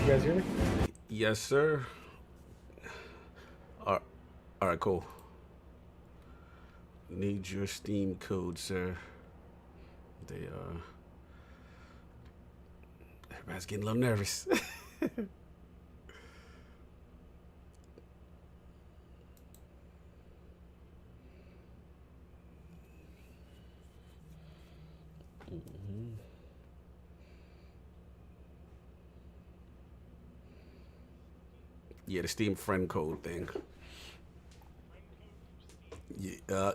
you guys hear me? Yes, sir. All right, cool. Need your Steam code, sir. They everybody's getting a little nervous. Yeah, the Steam friend code thing. Yeah.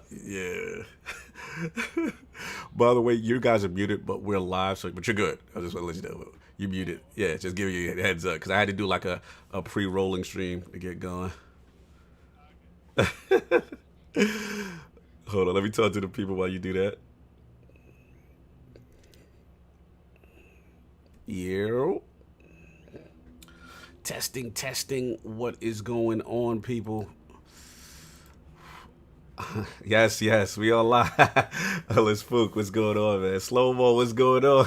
By the way, you guys are muted, but we're live, so but you're good. I just want to let you know you muted. Yeah, just give you a heads up because I had to do like a pre-rolling stream to get going. Hold on, let me talk to the people while you do that. Yeah. Testing, testing. What is going on, people? Yes, yes, we all live. Let's Spook, what's going on, man? Slow mo, what's going on?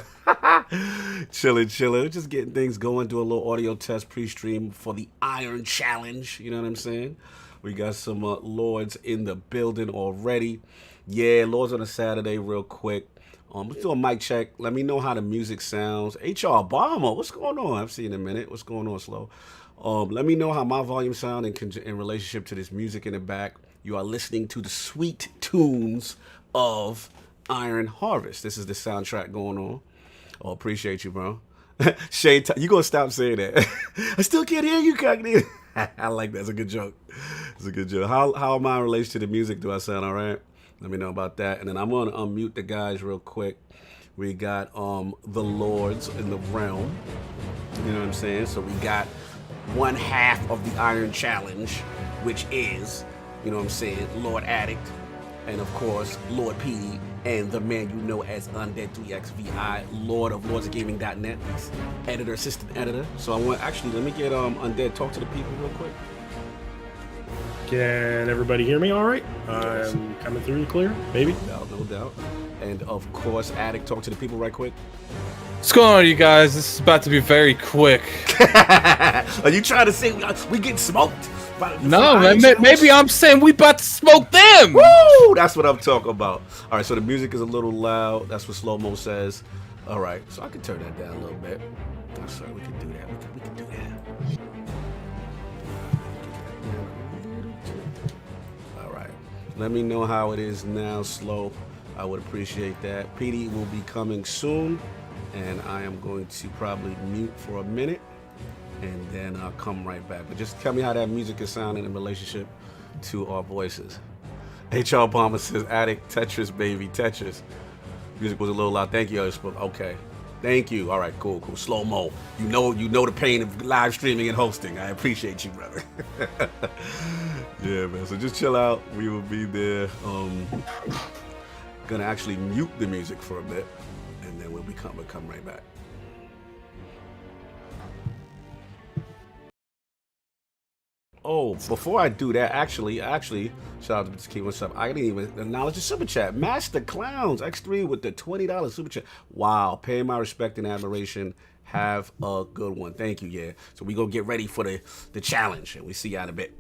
Chilling, chilling. We're just getting things going. Do a little audio test pre-stream for the Iron Challenge. You know what I'm saying? We got some Lords in the building already. Yeah, Lords on a Saturday, real quick. Let's do a mic check. Let me know how the music sounds. HR Obama, what's going on? I've seen in a minute. What's going on, Slow? Let me know how my volume sound in relationship to this music in the back. You are listening to the sweet tunes of Iron Harvest. This is the soundtrack going on. Oh, appreciate you, bro. Shay, you gonna stop saying that? I still can't hear you, Cockney. I like that. It's a good joke. It's a good joke. How am I in relation to the music? Do I sound all right? Let me know about that. And then I'm gonna unmute the guys real quick. We got the Lords in the realm. You know what I'm saying? So we got one half of the Iron Challenge, which is, you know what I'm saying, Lord Addict, and of course, Lord PD, and the man you know as Undead3XVI, Lord of LordsOfGaming.net, editor, assistant editor. So I want, actually, let me get Undead, talk to the people real quick. Can everybody hear me all right? Yes. I'm coming through clear, maybe? No doubt, no doubt. And of course, Addict, talk to the people right quick. What's going on, you guys? This is about to be very quick. Are you trying to say we get smoked? No, man, maybe I'm saying we about to smoke them. Woo! That's what I'm talking about. All right, so the music is a little loud. That's what Slow Mo says. All right, so I can turn that down a little bit. I'm sorry, we can do that. We can do that. All right. Let me know how it is now, Slow. I would appreciate that. PD will be coming soon, and I am going to probably mute for a minute, and then I'll come right back. But just tell me how that music is sounding in relationship to our voices. HR Obama says, Addict, Tetris, baby, Tetris. Music was a little loud. Thank you, okay. Thank you. All right, cool. Slow mo. You know the pain of live streaming and hosting. I appreciate you, brother. Yeah, man. So just chill out. We will be there. Gonna actually mute the music for a bit, and then we'll come right back. Oh, before I do that, actually, shout out to Key, what's up? I didn't even acknowledge the super chat. Master Clowns X3 with the $20 super chat. Wow, pay my respect and admiration. Have a good one. Thank you, yeah. So we gonna get ready for the challenge, and we see you in a bit.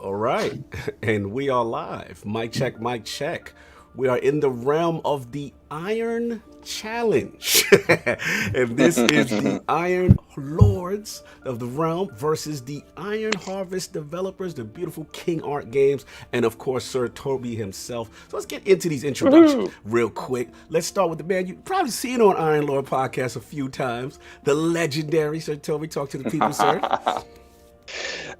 All right. And we are live. Mic check, mic check. We are in the realm of the Iron Challenge. And this is the Iron Lords of the realm versus the Iron Harvest developers, the beautiful King Art Games, and of course, Sir Toby himself. So let's get into these introductions real quick. Let's start with the man you've probably seen on Iron Lord podcast a few times, the legendary Sir Toby. Talk to the people, sir.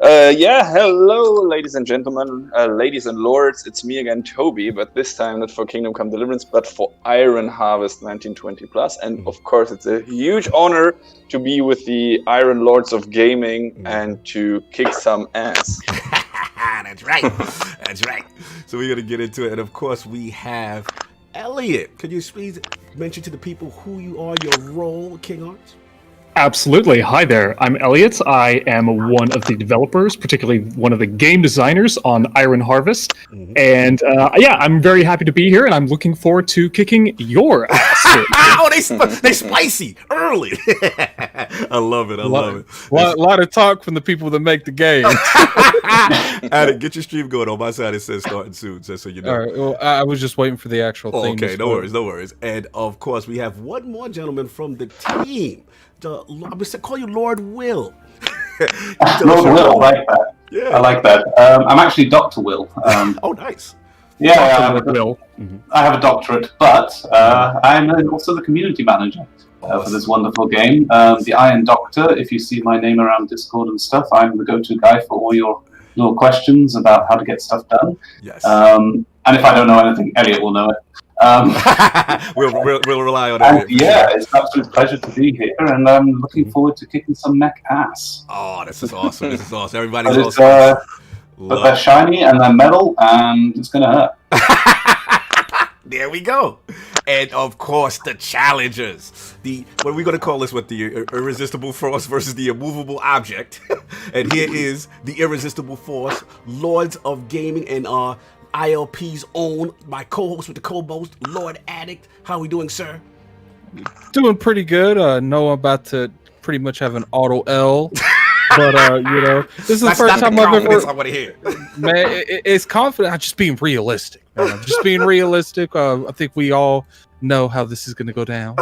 Hello, ladies and gentlemen, ladies and lords. It's me again, Toby, but this time not for Kingdom Come Deliverance, but for Iron Harvest 1920 Plus. And of course, it's a huge honor to be with the Iron Lords of Gaming and to kick some ass. That's right. That's right. So we're going to get into it. And of course, we have Elliot. Could you please mention to the people who you are, your role, King Arts? Absolutely. Hi there. I'm Elliot. I am one of the developers, particularly one of the game designers on Iron Harvest. And I'm very happy to be here, and I'm looking forward to kicking your ass. Oh, they spicy early. I love it. I love it. A lot of talk from the people that make the game. Adam, get your stream going. On my side, it says starting soon, just so you know. All right. Well, I was just waiting for the actual thing. Okay, no worries. And of course, we have one more gentleman from the team. I'm going to call you Lord Will. Lord Will, I like that. Yeah. I like that. I'm actually Dr. Will. Oh, nice. Yeah, Will. I have a doctorate, but I'm also the community manager for this wonderful game. The Iron Doctor, if you see my name around Discord and stuff, I'm the go-to guy for all your little questions about how to get stuff done. Yes. And if I don't know anything, Elliot will know it. We'll rely on and that. yeah, it's an absolute pleasure to be here, and I'm looking forward to kicking some mech ass. Oh, this is awesome. Everybody's But awesome. but they're shiny and they're metal, and it's gonna hurt. There we go. And of course, the challengers. What are we going to call this? What, the irresistible force versus the immovable object? And here is the irresistible force, Lords of Gaming, and ILP's own, my co-host with the co-host, Lord Addict. How are we doing, sir? Doing pretty good. Know I'm about to pretty much have an auto L. But, this is the first time I've ever... I want to hear. Man, it's confident. I'm just being realistic. Man. I'm just being realistic. I think we all know how this is going to go down.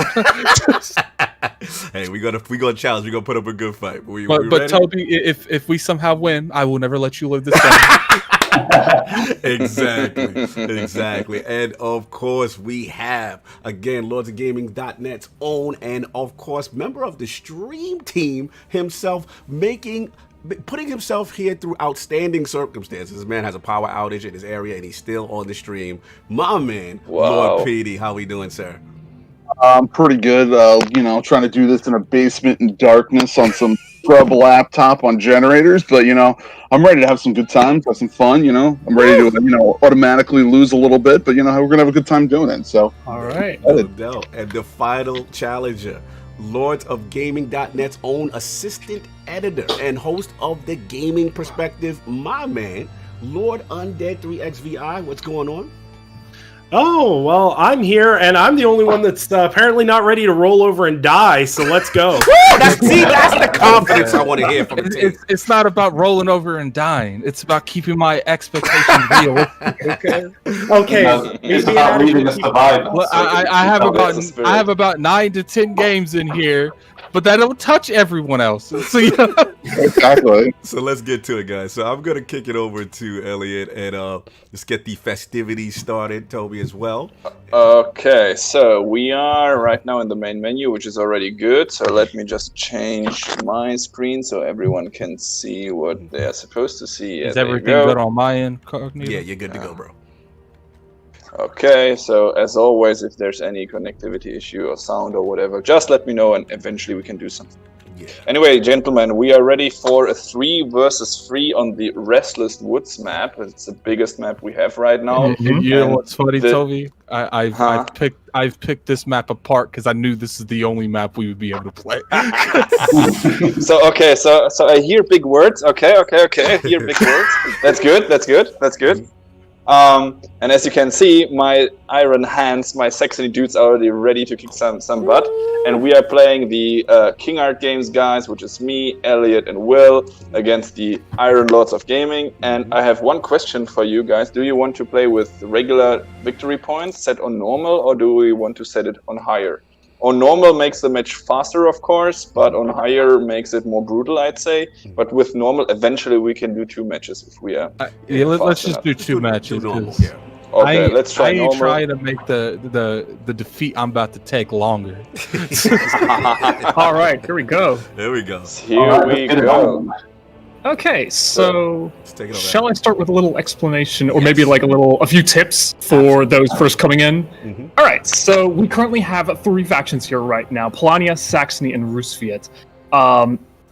Hey, we're gonna challenge. We're gonna put up a good fight. We but ready? Toby, if we somehow win, I will never let you live this down. Exactly. And of course, we have, again, lordsofgaming.net's own, and of course, member of the stream team himself, putting himself here through outstanding circumstances. This man has a power outage in his area, and he's still on the stream. My man, Wow. Lord PD, how we doing, sir? I'm pretty good. Trying to do this in a basement in darkness on some scrub laptop on generators, but I'm ready to have some good times, have some fun. I'm ready to automatically lose a little bit, but we're gonna have a good time doing it. So All right. No doubt. And the final challenger, lordsofgaming.net's own assistant editor and host of the Gaming Perspective, my man, Lord Undead 3XVI. What's going on? Oh, well, I'm here, and I'm the only one that's apparently not ready to roll over and die, so let's go. That's the confidence I want to hear from the team. It's not about rolling over and dying. It's about keeping my expectations realistic. Okay. It's about leaving us survive. Well, So I have That's the spirit. about 9 to 10 games in here, but that don't touch everyone else. So exactly. So let's get to it, guys. So I'm going to kick it over to Elliot, and let's get the festivities started, Toby, as well. Okay, so we are right now in the main menu, which is already good. So let me just change my screen so everyone can see what they are supposed to see. is There you everything go. good on my end, Cognito? Yeah, you're good to go, bro. Okay, so as always, if there's any connectivity issue or sound or whatever, just let me know and eventually we can do something. Yeah. Anyway, gentlemen, we are ready for a 3 versus 3 on the Restless Woods map. It's the biggest map we have right now. You know And what's funny, the- Toby? I've Huh? picked this map apart because I knew this is the only map we would be able to play. So I hear big words. Okay. I hear big words. That's good. And as you can see, my Iron Hands, my Saxony dudes are already ready to kick some butt. And we are playing the King Art Games guys, which is me, Elliot, and Will, against the Iron Lords of Gaming. And I have one question for you guys. Do you want to play with regular victory points set on normal, or do we want to set it on higher? On normal makes the match faster, of course, but on higher makes it more brutal, I'd say. But with normal, eventually we can do 2 matches if we are. Let's just do 2 matches. normal, 'cause yeah. Okay, let's try I ain't normal. trying to make the defeat I'm about to take longer. All right, here we go. There we go. Here Alright, we let's get it go. on. Okay, so Let's take it over. shall I start with a little explanation, or maybe like a few tips for those first coming in? Mhm. All right, so we currently have 3 factions here right now: Polania, Saxony, and Rusviet.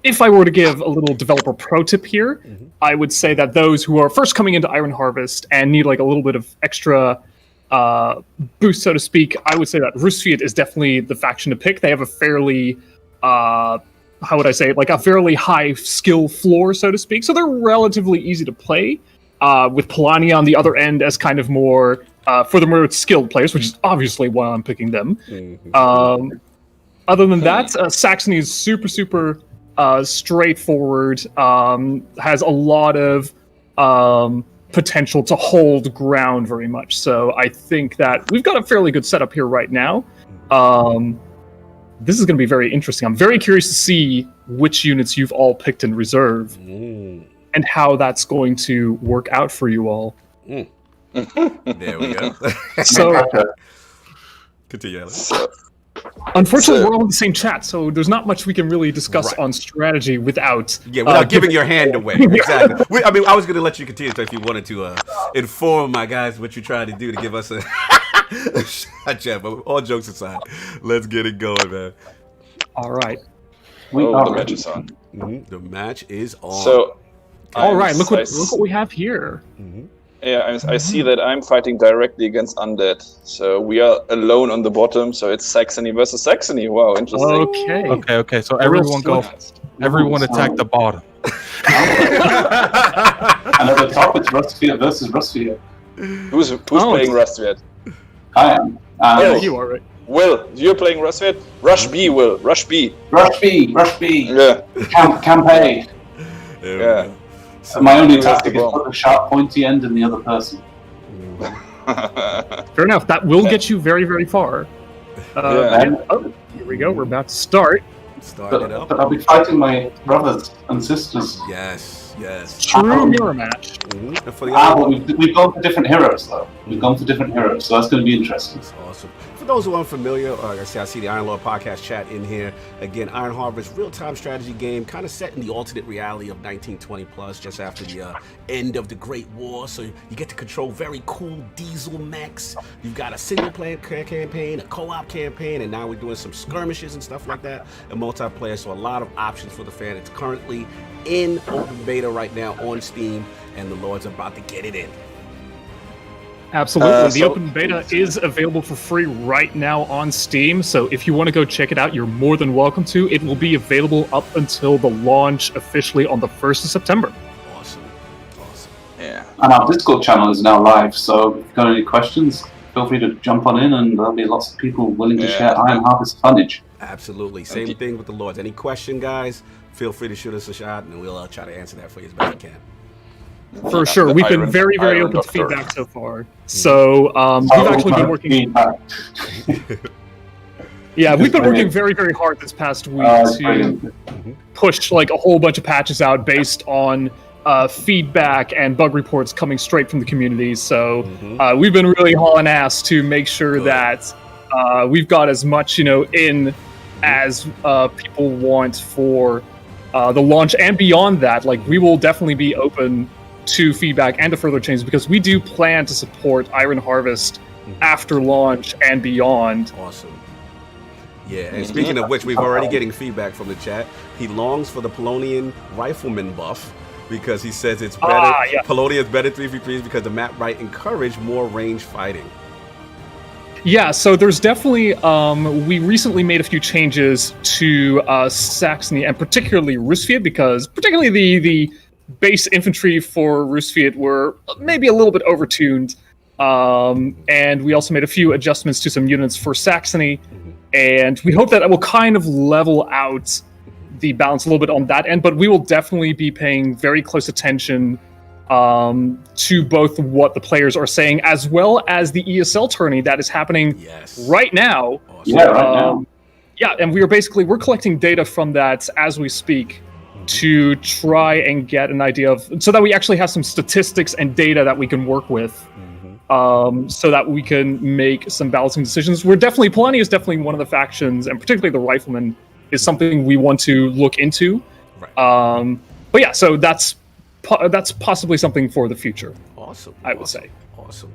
If I were to give a little developer pro tip here, I would say that those who are first coming into Iron Harvest and need like a little bit of extra boost, so to speak, I would say that Rusviet is definitely the faction to pick. They have a fairly how would I say it? Like a fairly high skill floor, so to speak. So they're relatively easy to play. With Polania on the other end as kind of more for the more skilled players, which is obviously why I'm picking them. Other than that, Saxony is super straightforward. Has a lot of potential to hold ground very much. So I think that we've got a fairly good setup here right now. This is going to be very interesting. I'm very curious to see which units you've all picked in reserve and how that's going to work out for you all. There we go. So, Continue, Alex. unfortunately, So- we're all in the same chat, so there's not much we can really discuss Right. on strategy without Without giving your hand away. Exactly. I mean, I was going to let you continue if you wanted to inform my guys what you're trying to do to give us a shot, Jeff. But all jokes aside, let's get it going, man. All right. We Oh, are the match ready. is on. The match is on. So, All right. Look I what we have here. Yeah, I see that I'm fighting directly against Undead. So we are alone on the bottom. So it's Saxony versus Saxony. Wow, interesting. Okay. Okay. So A real everyone go. slugfest. Everyone attack the bottom. And at the top, it's Rusviet versus Rusviet. Who's playing Rustviet? I am. Oh. You are right. Will, you're playing Rustviet? Rush B, Will. Rush B. Rush B, Rush B. Yeah. Campaign. There we Yeah. go. My only Who has tactic the is bomb? put the sharp pointy end in the other person. Fair enough. That will get you very, very far. Yeah. Oh, here we go. We're about to start. Start it But up. I'll be fighting my brothers and sisters. Yes, yes. True mirror match. And for the Ah, other but we've gone for different heroes, though. We've gone for different heroes, so that's going to be interesting. That's awesome. For those who aren't familiar, like I said, I see the Iron Lord podcast chat in here. Again, Iron Harvest, real-time strategy game, kind of set in the alternate reality of 1920 plus, just after the end of the Great War. So you get to control very cool diesel mechs. You've got a single-player campaign, a co-op campaign, and now we're doing some skirmishes and stuff like that, and multiplayer. So a lot of options for the fan. It's currently in open beta right now on Steam, and the Lord's about to get it in. Absolutely. The So- open beta is available for free right now on Steam. So if you want to go check it out, you're more than welcome to. It will be available up until the launch officially on the 1st of September. Awesome. Awesome. Yeah. And our Discord channel is now live, so if you've got any questions, feel free to jump on in, and there'll be lots of people willing to Yeah. share Iron Harvest funnage. Absolutely. Same thing with the Lords. Any question, guys, feel free to shoot us a shot, and we'll try to answer that for you as best we can. For sure. The We've been Iron- very, very Iron open Doctor. to feedback so far. So we've actually been working. Yeah, we've been working very, very hard this past week to Brilliant. push like a whole bunch of patches out based on feedback and bug reports coming straight from the community. So we've been really hauling ass to make sure Good. that we've got as much, in as people want for the launch and beyond that. Like, we will definitely be open to feedback and to further changes because we do plan to support Iron Harvest after launch and beyond. Awesome. Yeah, and speaking of which, we've already getting feedback from the chat. He longs for the Polonian Rifleman buff because he says it's better. Yeah. Polonia is better 3v3s because the map right encourage more range fighting. Yeah, so there's definitely we recently made a few changes to Saxony and particularly Rusviet because particularly base infantry for Roosevelt were maybe a little bit overtuned. And we also made a few adjustments to some units for Saxony. And we hope that will kind of level out the balance a little bit on that end. But we will definitely be paying very close attention to both what the players are saying, as well as the ESL tourney that is happening right now. Awesome. Yeah, right now. Yeah, and we're collecting data from that as we speak to try and get an idea of, so that we actually have some statistics and data that we can work with, so that we can make some balancing decisions. Polani is definitely one of the factions, and particularly the Riflemen is something we want to look into. Right. But yeah, so that's possibly something for the future. Awesome. I would say. Awesome.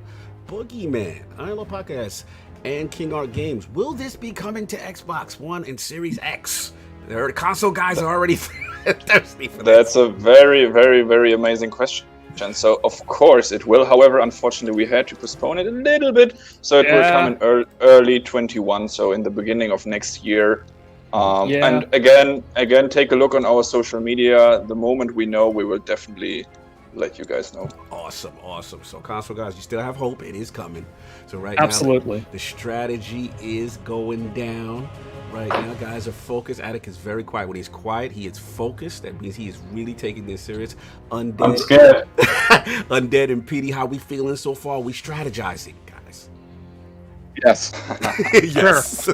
Boogeyman, Iron Lord Podcast, and King Art Games. Will this be coming to Xbox One and Series X? The console guys are already thirsty for That's a very, very, very amazing question. So, of course, it will. However, unfortunately, we had to postpone it a little bit. So it will come in early 21, so in the beginning of next year. And again, take a look on our social media. The moment we know, we will definitely let you guys know. Awesome. So console guys, you still have hope. It is coming. So now the strategy is going down. Right now, guys are focused. Attic is very quiet. When he's quiet, he is focused. That means he is really taking this serious. Undead, I'm scared. Undead and PD, how we feeling so far? We strategizing, guys. Yes. Yes.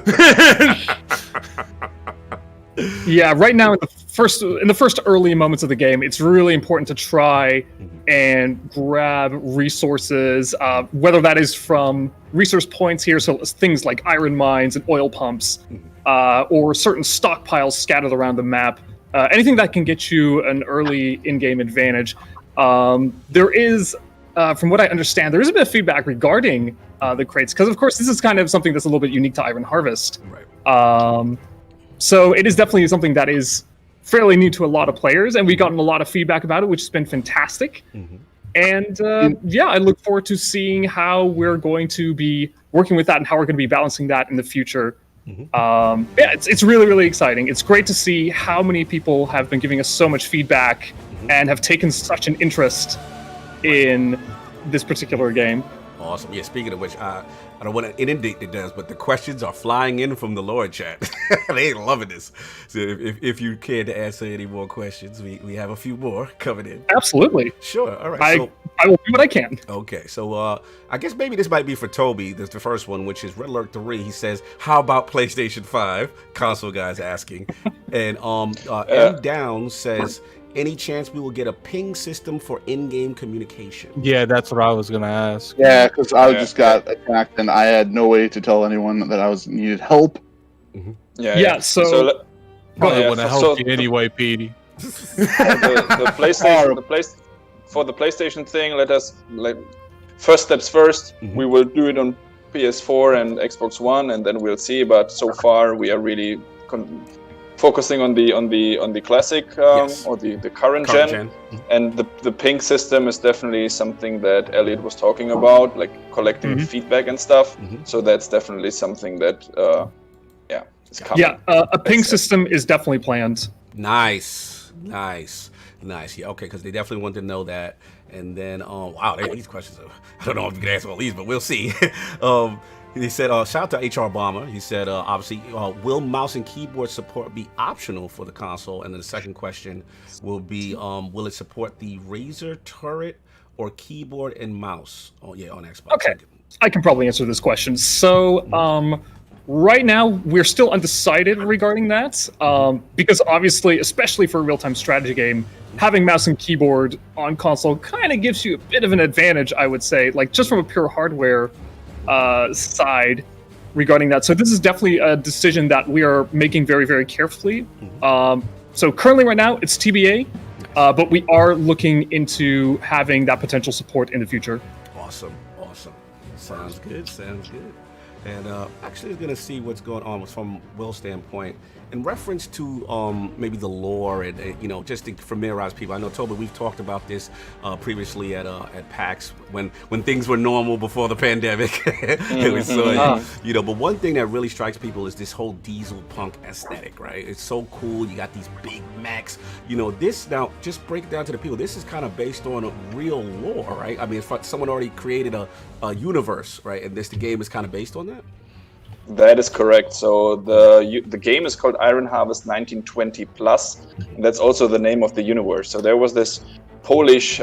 Yeah, right now in the first early moments of the game, it's really important to try and grab resources, whether that is from resource points here, so things like iron mines and oil pumps, or certain stockpiles scattered around the map. Anything that can get you an early in-game advantage. There is, from what I understand, there is a bit of feedback regarding the crates, because of course this is kind of something that's a little bit unique to Iron Harvest. Right. So it is definitely something that is fairly new to a lot of players, and we've gotten a lot of feedback about it, which has been fantastic. And I look forward to seeing how we're going to be working with that and how we're going to be balancing that in the future. It's really, really exciting. It's great to see how many people have been giving us so much feedback and have taken such an interest in this particular game. Awesome. Yeah, speaking of which, I don't want to inundate the devs, but the questions are flying in from the Lord chat. They ain't loving this. So if you care to answer any more questions, we have a few more coming in. Absolutely. Sure. All right. I will do what I can. Okay. So I guess maybe this might be for Toby. That's the first one, which is Red Alert 3. He says, how about PlayStation 5? Console guys asking. And M Down says, any chance we will get a ping system for in-game communication? Yeah, that's what I was gonna ask. Yeah, because I just got attacked and I had no way to tell anyone that I needed help. So Probably want to help you anyway, Petey. the PlayStation, for the PlayStation thing, first steps first. We will do it on PS4 and Xbox One, and then we'll see. But so far, we are really focusing on the classic or the current gen. And the ping system is definitely something that Elliot was talking about, like collecting feedback and stuff. So that's definitely something that is coming. Yeah, a ping system is definitely planned. Nice. Yeah, okay, because they definitely want to know that. And then, wow, these questions I don't know if you can answer all these, but we'll see. He said, shout out to HR Bomber. He said, obviously, will mouse and keyboard support be optional for the console? And then the second question will be, will it support the Razer turret or keyboard and mouse? Oh, yeah, on Xbox. Okay, I can probably answer this question. So, right now, we're still undecided regarding that, because obviously, especially for a real-time strategy game, having mouse and keyboard on console kind of gives you a bit of an advantage, I would say, like just from a pure hardware side regarding that. So this is definitely a decision that we are making very, very carefully. So currently right now it's TBA, but we are looking into having that potential support in the future. Awesome. Sounds good. And actually, I'm going to see what's going on from Will's standpoint. in reference to maybe the lore and just to familiarize people. I know, Toby, we've talked about this previously at PAX when things were normal before the pandemic. And we saw it, but one thing that really strikes people is this whole diesel punk aesthetic, right? It's so cool. You got these big mechs. This now, just break it down to the people. This is kind of based on a real lore, right? I mean, if someone already created a universe, right? And the game is kind of based on that. That is correct. So the game is called Iron Harvest 1920 Plus, and that's also the name of the universe. So there was this Polish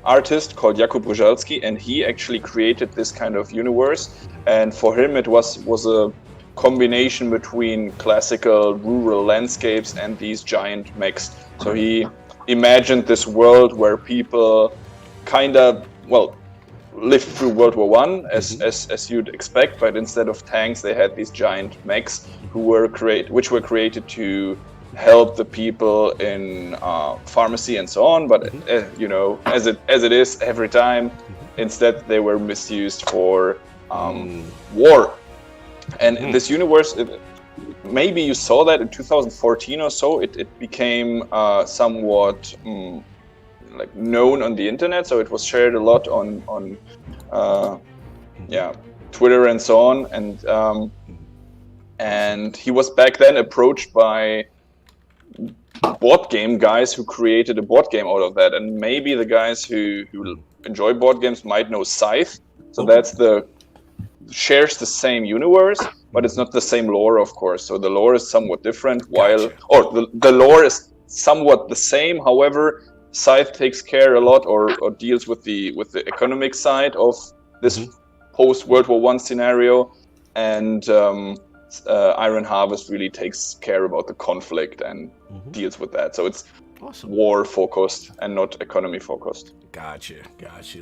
artist called Jakub Różalski, and he actually created this kind of universe. And for him, it was a combination between classical rural landscapes and these giant mechs. So he imagined this world where people kind of lived through World War I as you'd expect, but instead of tanks, they had these giant mechs which were created to help the people in pharmacy and so on. But as it is every time, instead they were misused for war. And in this universe, maybe you saw that in 2014 or so. It became somewhat known on the internet, so it was shared a lot on Twitter and so on. And he was back then approached by board game guys who created a board game out of that. And maybe the guys who enjoy board games might know Scythe. So shares the same universe, but it's not the same lore, of course. So the lore is somewhat different, the lore is somewhat the same. However, Scythe takes care a lot or deals with the economic side of this post World War I scenario, and Iron Harvest really takes care about the conflict and deals with that. So it's war focused and not economy focused. Gotcha.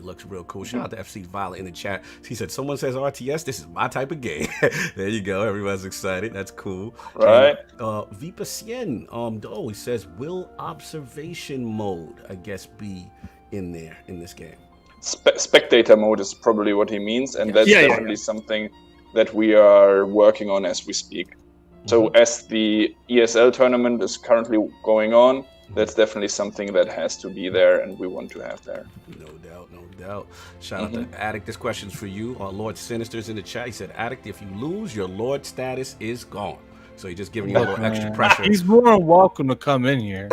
Looks real cool. Shout out to FC Violet in the chat. He said, someone says RTS, this is my type of game. There you go. Everyone's excited. That's cool. Right. And, Vipasien, he says, will observation mode, I guess, be in there in this game? Spectator mode is probably what he means. And that's definitely something that we are working on as we speak. So as the ESL tournament is currently going on, that's definitely something that has to be there, and we want to have there. No doubt. Shout out to Addict. This question's for you. Lord Sinister's in the chat. He said, Addict, if you lose, your Lord status is gone. So he's just giving you a little extra pressure. He's more than welcome to come in here.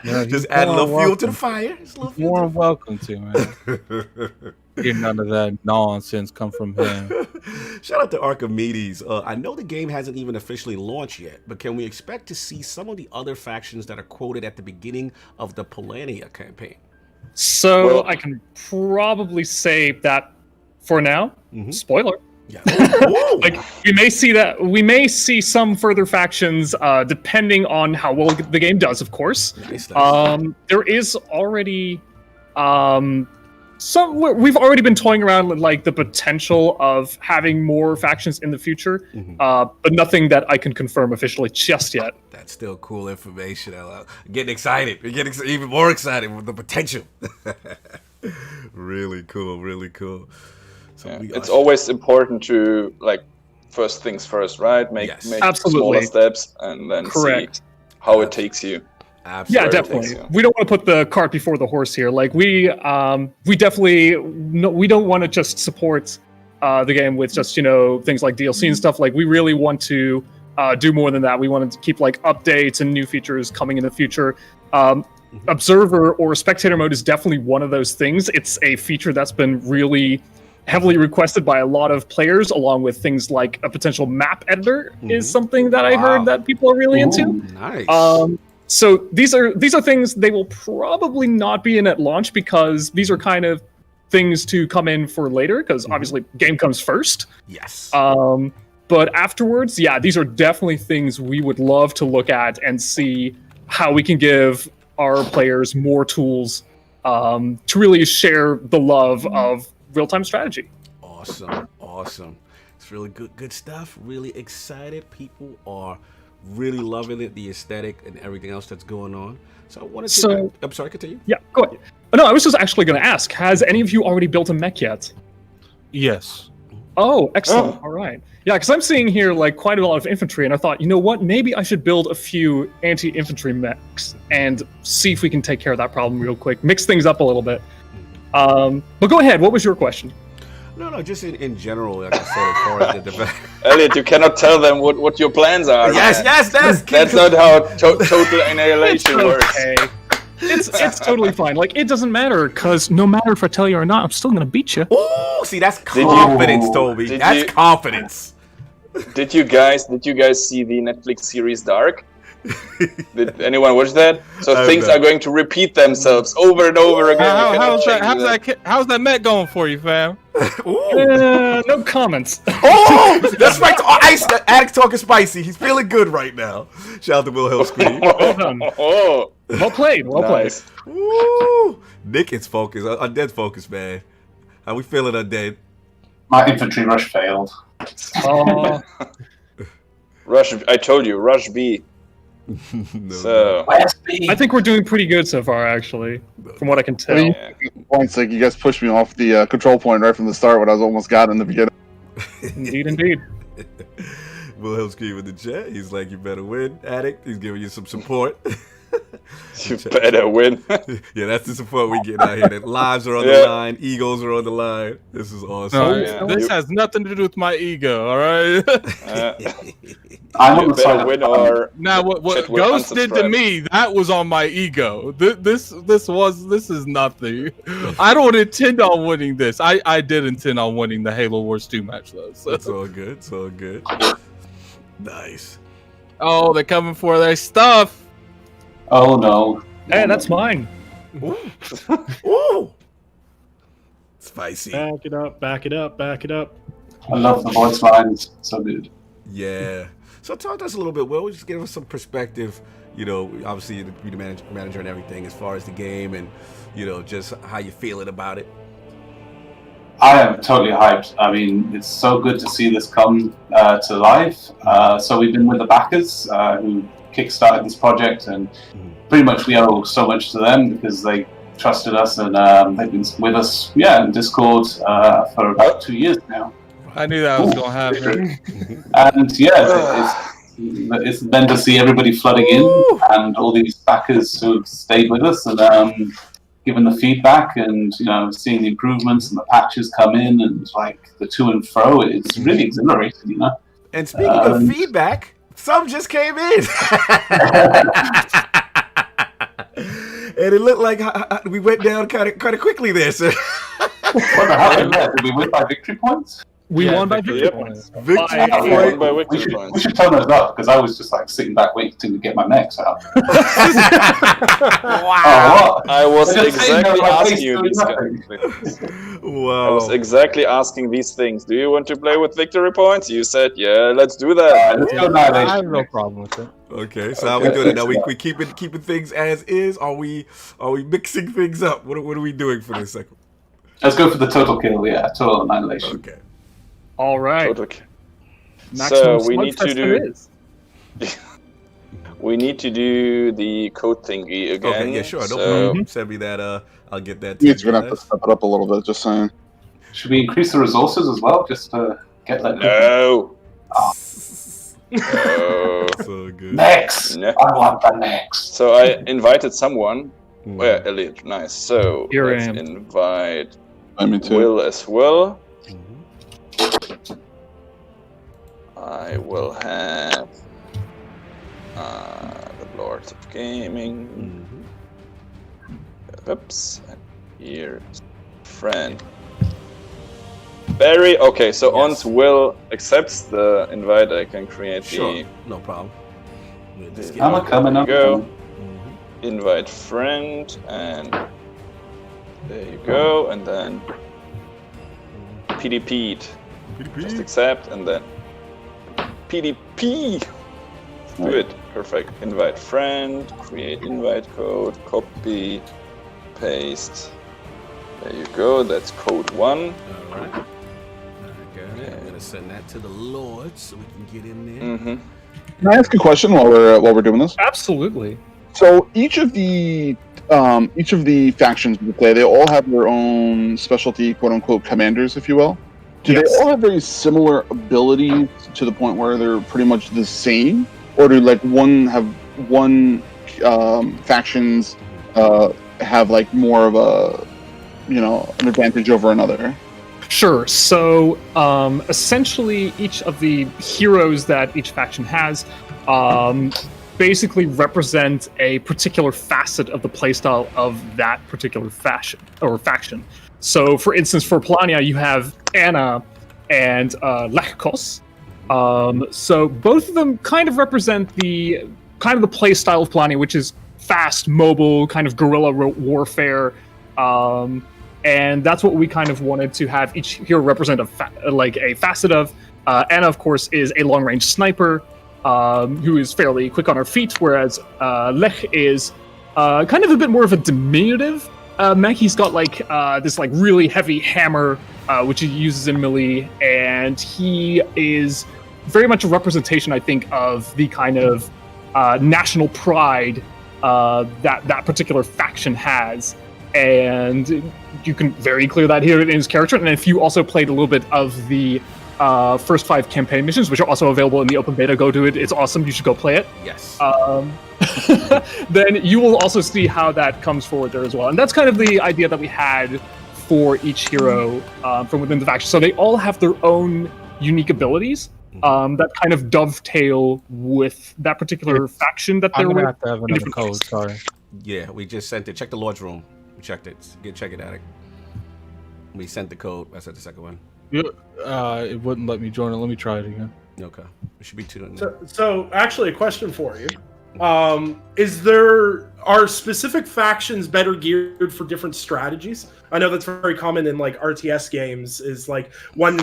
Just add a little fuel to the fire. More than welcome to, man. Get none of that nonsense come from him. Shout out to Archimedes. I know the game hasn't even officially launched yet, but can we expect to see some of the other factions that are quoted at the beginning of the Polania campaign? So I can probably say that for now. Spoiler. Yeah. We may see some further factions depending on how well the game does, of course. Nice. There is already we've already been toying around with the potential of having more factions in the future, but nothing that I can confirm officially just yet. That's still cool information. Getting excited. We're getting even more excited with the potential. Really cool. So it's always important to first things first, right? Make Absolutely. Smaller steps and then see how it takes you. Absolutely. Yeah, definitely. We don't want to put the cart before the horse here. We definitely we don't want to just support the game with just things like DLC and stuff. We really want to do more than that. We want to keep updates and new features coming in the future. Observer or spectator mode is definitely one of those things. It's a feature that's been really heavily requested by a lot of players, along with things like a potential map editor is something that I heard that people are really into. Nice. So these are things they will probably not be in at launch, because these are kind of things to come in for later, because obviously game comes first. Yes. But afterwards, these are definitely things we would love to look at and see how we can give our players more tools to really share the love of real-time strategy. Awesome. It's really good stuff. Really excited. People are really loving it, the aesthetic and everything else that's going on. So I wanted to... I'm sorry, continue. Yeah, go ahead. No, I was just actually going to ask, has any of you already built a mech yet? Yes. Oh, excellent. All right. Yeah, because I'm seeing here like quite a lot of infantry, and I thought, you know what? Maybe I should build a few anti-infantry mechs and see if we can take care of that problem real quick. Mix things up a little bit. But go ahead. What was your question? No, just in general, like I said, as far as the development. Elliot, you cannot tell them what your plans are. Yes, man. yes, That's not how total annihilation works. Okay. It's totally fine. Like, it doesn't matter, because no matter if I tell you or not, I'm still going to beat you. Ooh, see, that's confidence, Toby. Did That's you- confidence. Did you guys see the Netflix series Dark? Did anyone watch that? So I've things not. are going to repeat themselves over and over again. You cannot change How's that Met going for you, fam? Ooh. No comments. Oh, that's right. Oh, Addict talking spicy. He's feeling good right now. Shout out to Will Hill Screen. Well done. Oh, Well played. Well nice. Woo! Nick is focused. Undead focus, man. How we feeling, Undead? My infantry rush failed. played. Oh, Rush. I told you, Rush B. No, So Where's B? I think we're doing pretty good so far, actually, from what I can I tell. mean, yeah. points like you guys pushed me off the control point right from the start when I was almost got in the beginning. Indeed, indeed. Will Hill Screen with the chat. He's like, you better win, Addict. He's giving you some support. You better win. Yeah, that's the support we get out here. That lives are on Yeah. the line, egos are on the line. This is awesome. No, yeah. this has nothing to do with my ego, all right? I'm on You the side better of win fun. or Now, what Chat will Ghost did to unsubscribe. me, that was on my ego. This is nothing. I don't intend on winning this. I did intend on winning the Halo Wars 2 match though. So. It's all good. It's all good. Nice. Oh, they're coming for their stuff. Oh no. Hey, that's mine. Ooh. Spicy. Back it up, back it up, back it up. I love the voice lines. So good. Yeah. So talk to us a little bit, Will. Just give us some perspective. You know, obviously you're the manager and everything as far as the game and, you know, just how you feeling about it. I am totally hyped. I mean, it's so good to see this come to life. So we've been with the backers who kickstarted this project, and pretty much we owe so much to them because they trusted us and they've been with us, in Discord for about 2 years now. I knew that was gonna happen. And it's then to see everybody flooding in and all these backers who have stayed with us and given the feedback and seeing the improvements and the patches come in and like the to and fro. It's really exhilarating, And speaking of feedback, some just came in. And it looked like we went down kind of quickly there, sir. What the hell? Did we win by victory points? We won by victory Yep. points. Victory By- We point. won by We victory should, points. we should turn those up because I was just like sitting back waiting to get my mechs out. Wow. I was Just saying exactly that my face asking you doing these nothing. things. I Wow. was exactly asking these things. Do you want to play with victory points? You said, yeah, let's do that. Let's go I have Annihilation. no problem with it. Okay, so how we doing it now? We keeping things as is? Are we mixing things up? What are we doing for this second? Let's go for the total kill, total annihilation. Okay. All right. Totally. Maximum So we need to slugfest do- it is. We need to do the code thingy again. Okay, yeah, sure. No So problem. Send me that. I'll get that. You're to gonna have to step it up a little bit. Just saying. Should we increase the resources as well, just to get that? no. No. So good. Next, No. I want the next. So I invited someone. Mm. Oh, yeah, Elliot. Nice. So Here I let's am. invite I mean, too. Will as well. Mhm. I will have the Lords of Gaming. Mhm. Oops. And here's friend. Barry. Okay, so Yes. once Will accepts the invite, I can create Sure. No problem. We'll just get I'm it. a coming up. Go. Mhm. the invite friend, and there you go, and then PDP. Just accept, and then PDP. Do it. Perfect. Invite friend, create invite code, copy, paste. There you go. That's code 1. All right. I got it. I'm gonna send that to the Lord so we can get in there. Mm-hmm. Can I ask a question while we're doing this? Absolutely. So each of the factions, they all have their own specialty, quote unquote, commanders, if you will. Do Yes. they all have very similar abilities to the point where they're pretty much the same, or do like one factions have like more of a an advantage over another? Sure. So essentially, each of the heroes that each faction has basically represent a particular facet of the playstyle of that particular faction. So, for instance, for Polania, you have Anna and Lechkos. So both of them kind of represent the playstyle of Polania, which is fast, mobile, kind of guerrilla warfare. And that's what we kind of wanted to have each hero represent a facet of. Anna, of course, is a long-range sniper who is fairly quick on her feet, whereas Lech is kind of a bit more of a diminutive mech. He's got this really heavy hammer, which he uses in melee, and he is very much a representation, I think, of the kind of national pride that particular faction has. And you can very clear that here in his character. And if you also played a little bit of the first 5 campaign missions, which are also available in the open beta, go do it. It's awesome. You should go play it. Yes. Then you will also see how that comes forward there as well. And that's kind of the idea that we had for each hero from within the faction. So they all have their own unique abilities that kind of dovetail with that particular faction that they're I'm with. gonna have to have another different code. cases. Sorry. Yeah, we just sent it. Check the Lord's room. We checked it. Check it, Attic. We sent the code. I said the second one. It wouldn't let me join it. Let me try it again. Okay. It should be 2 in So, there. so actually, a question for you: are specific factions better geared for different strategies? I know that's very common in like RTS games. Is like one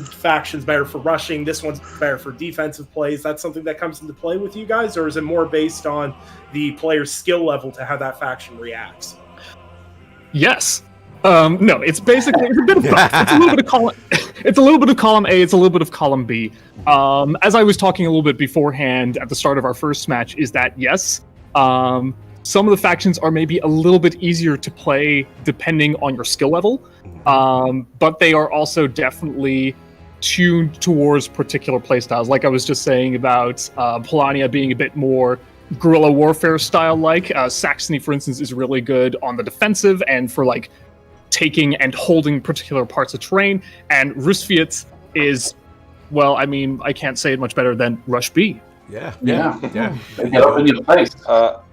faction's better for rushing, this one's better for defensive plays. That's something that comes into play with you guys, or is it more based on the player's skill level to how that faction reacts? Yes. No, it's a bit of both. It's a little bit of column. It's a little bit of column A. It's a little bit of column B. As I was talking a little bit beforehand at the start of our first match, is that yes, some of the factions are maybe a little bit easier to play depending on your skill level, but they are also definitely tuned towards particular playstyles. Like I was just saying about Polania being a bit more guerrilla warfare style. Saxony, for instance, is really good on the defensive and for like taking and holding particular parts of terrain, and Rusviet is, well, I mean, I can't say it much better than Rush B. Yeah. Yeah. Yeah. Get up in your place.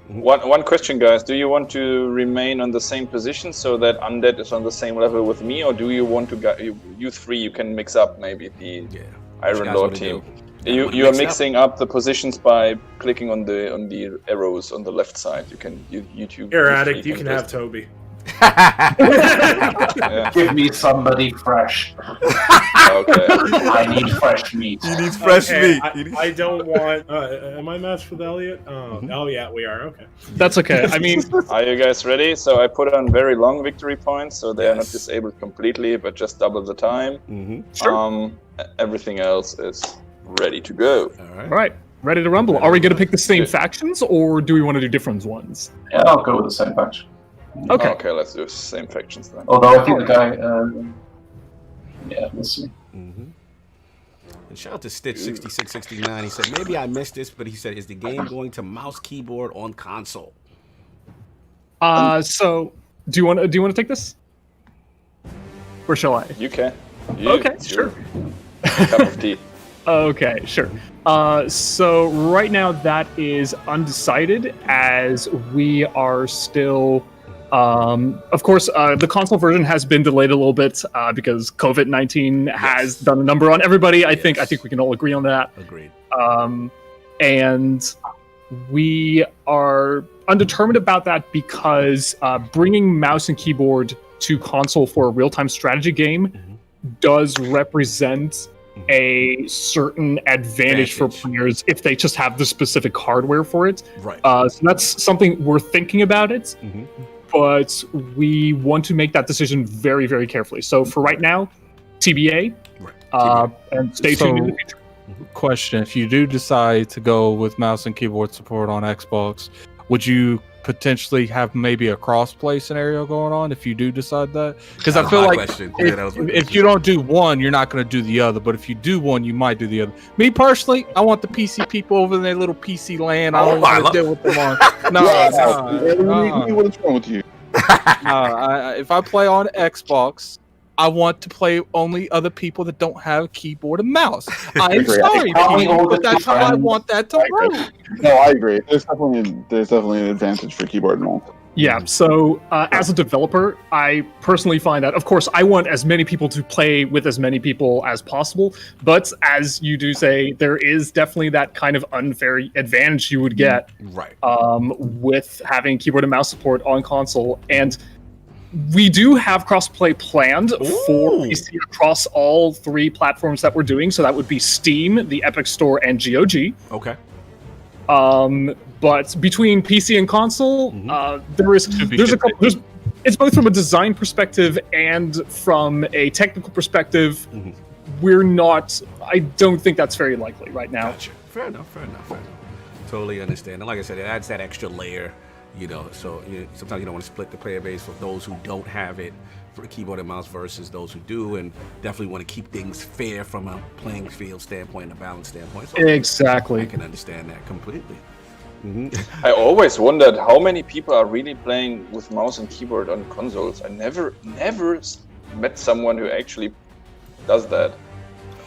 One question, guys. Do you want to remain on the same position so that Undead is on the same level with me, or do you want to you three? You can mix up maybe the Yeah. Iron guys Lord wanna team. do? You wanna are mix it up? mixing up the positions by clicking on the arrows on the left side. You two. Here, you Addict, three you can just- have Toby. Yeah. Give me somebody fresh. Okay. I need fresh meat. He needs fresh Okay, meat. I don't want. Am I matched with Elliot? Oh, Mhm. oh yeah, we are. Okay. That's okay. I mean, Are you guys ready? So I put on very long victory points, so they are not Yes. disabled completely, but just double the time. Mm-hmm. sure. Everything else is ready to go. All right. All right, ready to rumble. Are we going to pick the same factions, or do we want to do different ones? Yeah, I'll go with the same faction. Okay. Okay, let's do same factions then. Although I think the guy, yeah, we'll see. Mm-hmm. And shout out to Stitch6669. He said, maybe I missed this, but he said, is the game going to mouse keyboard on console? So do you want to take this, or shall I? You can. Okay, it's sure. your cup of tea. Okay, sure. So right now that is undecided, as we are still. Of course, the console version has been delayed a little bit because COVID-19 has done a number on everybody. I think we can all agree on that. Agreed. And we are undetermined about that because bringing mouse and keyboard to console for a real-time strategy game does represent a certain advantage for players if they just have the specific hardware for it. Right. So that's something we're thinking about it, Mhm. but we want to make that decision very, very carefully. So for right now, TBA, Right. and stay tuned in the future. Question: if you do decide to go with mouse and keyboard support on Xbox, would you potentially have maybe a cross-play scenario going on if you do decide that. Because I feel like if you don't do one, you're not going to do the other. But if you do one, you might do the other. Me personally, I want the PC people over in their little PC land. I don't want to deal with them on. What's wrong with you? If I play on Xbox, I want to play only other people that don't have a keyboard and mouse. I'm sorry, people, but that's how I want that to work. No, I agree. There's definitely an advantage for keyboard and mouse. Yeah, so as a developer, I personally find that, of course, I want as many people to play with as many people as possible, but as you do say, there is definitely that kind of unfair advantage you would get with having keyboard and mouse support on console. And we do have crossplay planned for PC across all 3 platforms that we're doing, so that would be Steam, the Epic Store, and GOG. Okay. But between PC and console, there's a couple. It's both from a design perspective and from a technical perspective. I don't think that's very likely right now. Gotcha. Fair enough. Totally understand. And like I said, it adds that extra layer. So sometimes you don't want to split the player base for those who don't have it for keyboard and mouse versus those who do, and definitely want to keep things fair from a playing field standpoint and a balance standpoint. So exactly. I can understand that completely. I always wondered how many people are really playing with mouse and keyboard on consoles. I never met someone who actually does that.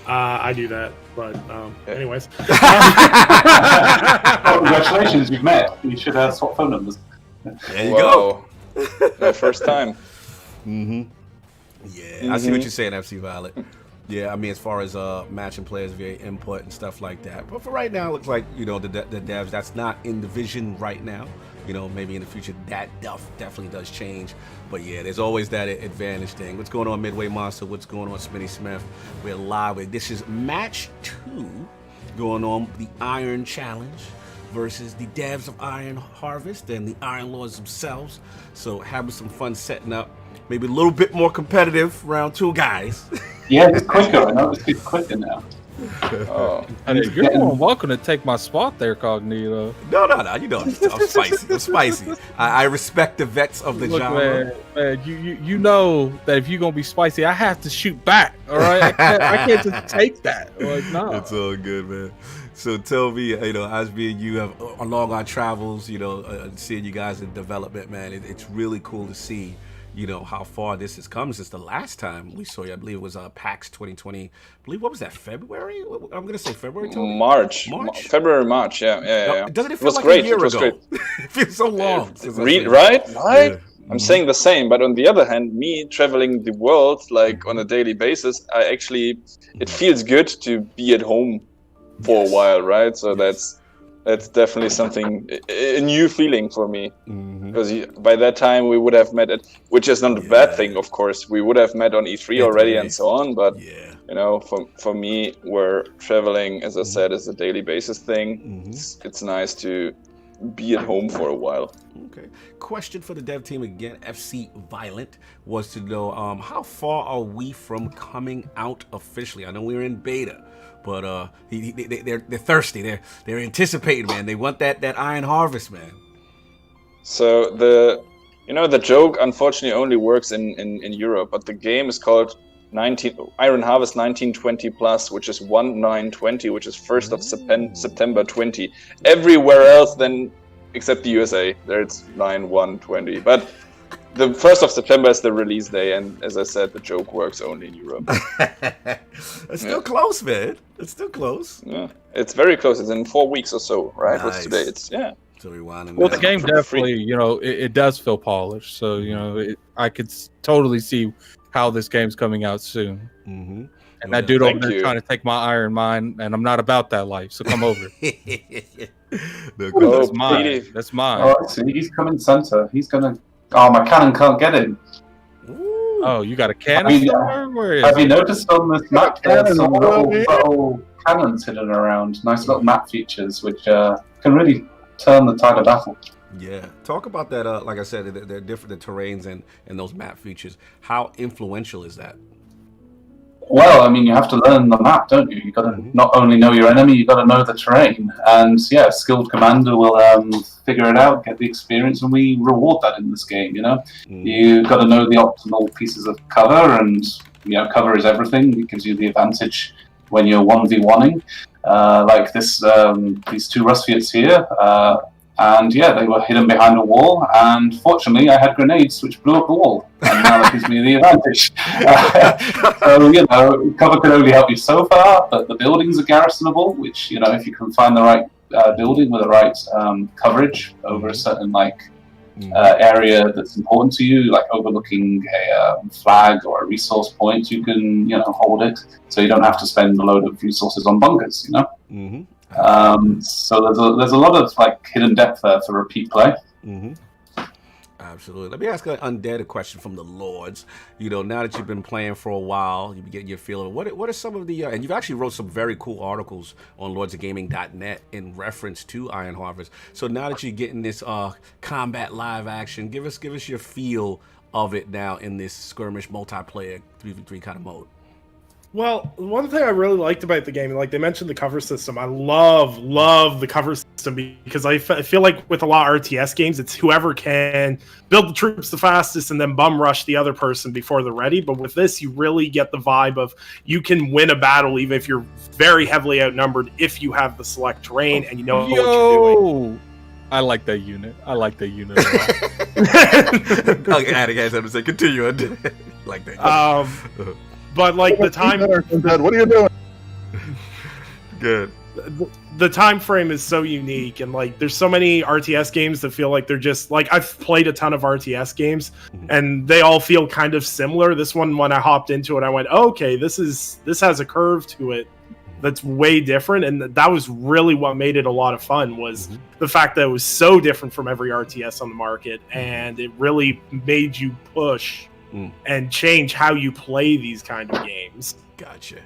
I do that, but anyways. Congratulations, you've met. You should swap phone numbers. There you go. My first time. Yeah, I see what you're saying, FC Violet. Yeah, I mean, as far as matching players via input and stuff like that. But for right now, it looks like, the devs, that's not in the vision right now. Maybe in the future that definitely does change. But yeah, there's always that advantage thing. What's going on, Midway Monster? What's going on, Smitty Smith? We're live. This is match 2 going on, the Iron Challenge versus the devs of Iron Harvest and the Iron Lords themselves. So having some fun setting up. Maybe a little bit more competitive round 2, guys. Yeah, it's quicker. I know it's quicker now. You're more welcome to take my spot there, Cognito. No. I'm spicy. I'm spicy. I respect the vets of the genre. Man, you know that if you're gonna be spicy, I have to shoot back. All right, I can't just take that. Like, no. It's all good, man. So tell me, as being you have along our travels, seeing you guys in development, man, it's really cool to see. How far this has come since the last time we saw you. I believe it was PAX 2020. I believe, what was that, February? I'm going to say February, Tony? March. February, March, yeah. Doesn't it feel like a year ago? It feels so long. Right? Yeah. I'm saying the same, but on the other hand, me traveling the world like on a daily basis, it feels good to be at home for a while, right? So that's definitely something, a new feeling for me. Because by that time we would have met at, which is not a bad thing, of course. We would have met on E3 already and so on. But for me, where traveling, as I said, is a daily basis thing. It's nice to be at home for a while. Okay. Question for the dev team again, FC Violent, was to know how far are we from coming out officially? I know we were in beta. But they're thirsty. They're anticipating, man. They want that Iron Harvest, man. So the joke unfortunately only works in Europe, but the game is called Iron Harvest 1920 Plus, which is 1920, which is 1st of September 20. Everywhere else then, except the USA, there it's 9120. But the 1st of September is the release day, and as I said, the joke works only in Europe. It's still close, man. It's still close. Yeah, it's very close. It's in 4 weeks or so, right? Nice. What's today? It's So rewinding. Well, the game definitely, it does feel polished. So I could totally see how this game's coming out soon. And that dude over there trying to take my Iron Mine, and I'm not about that life. So come over. That's mine. That's mine. Oh, see, he's coming center. He's gonna. Oh, my cannon can't get him. Ooh. Oh, you got a cannon? Have you noticed on this map there's some little cannons hidden around? Nice little map features which can really turn the tide of battle. Yeah, talk about that. Like I said, they're different, the terrains and those map features. How influential is that? Well, I mean, you have to learn the map, don't you? You've got to not only know your enemy, you've got to know the terrain. And yeah, a skilled commander will figure it out, get the experience, and we reward that in this game, you know? You've got to know the optimal pieces of cover, and, you know, cover is everything. It gives you the advantage when you're 1v1ing. Like these two Rustfiats here. And yeah, they were hidden behind a wall, and fortunately I had grenades which blew up the wall, and now that gives me the advantage. So, you know, cover can only help you so far, but the buildings are garrisonable, which, you know, if you can find the right building with the right coverage over a certain, like, area that's important to you, like overlooking a flag or a resource point, you can, you know, hold it, so you don't have to spend a load of resources on bunkers, you know? So there's a lot of like hidden depth there for repeat play. Absolutely. Let me ask an undead question from the Lords. You know, now that you've been playing for a while, you've been getting your feel of what are some of the and you've actually wrote some very cool articles on lordsofgaming.net in reference to Iron Harvest. So now that you're getting this combat live action, give us your feel of it now in this skirmish multiplayer 3v3 kind of mode. Well, one thing I really liked about the game, like they mentioned the cover system, I love the cover system because I feel like with a lot of RTS games, it's whoever can build the troops the fastest and then bum rush the other person before they're ready. But with this, you really get the vibe of you can win a battle even if you're very heavily outnumbered if you have the select terrain and you know what you're doing. I like that unit. A lot. Okay, adding guys, I'm saying continue on. Like that. But like the time, what are you doing? Good. The time frame is so unique, and like there's so many RTS games that feel like they're just like I've played a ton of RTS games, and they all feel kind of similar. This one, when I hopped into it, I went, oh, okay, this has a curve to it that's way different, and that was really what made it a lot of fun was the fact that it was so different from every RTS on the market, and it really made you push and change how you play these kind of games. Gotcha.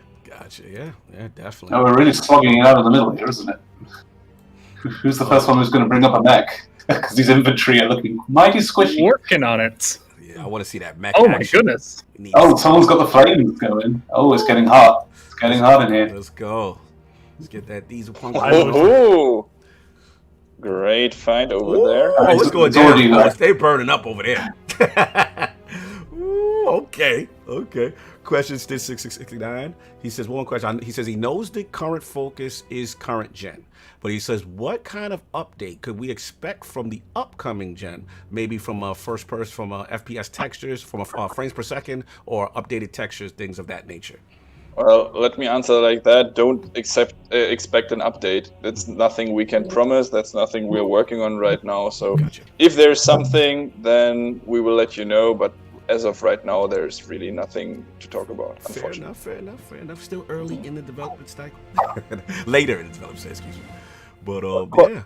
Yeah, definitely. No, we're really slogging it out of the middle here, isn't it? Who's the first one who's going to bring up a mech? Because these infantry are looking mighty squishy. Working on it. Yeah, I want to see that mech. Oh my goodness. Oh, someone's got the flames going. Oh, it's getting hot. It's getting hot in here. Let's go. Let's get that diesel punk. Oh, great fight over there. Oh, what's going down? They burning up over there. Okay. Question Stitch 669. He says one question. He says he knows the current focus is current gen, but he says what kind of update could we expect from the upcoming gen? Maybe from a first person, from FPS textures, from a frames per second, or updated textures, things of that nature. Well, let me answer like that. Don't expect an update. That's nothing we can promise. That's nothing we're working on right now. So if there's something, then we will let you know. But as of right now, there's really nothing to talk about, unfortunately. Fair enough. Still early in the development cycle. Later in the development cycle, excuse me. But yeah.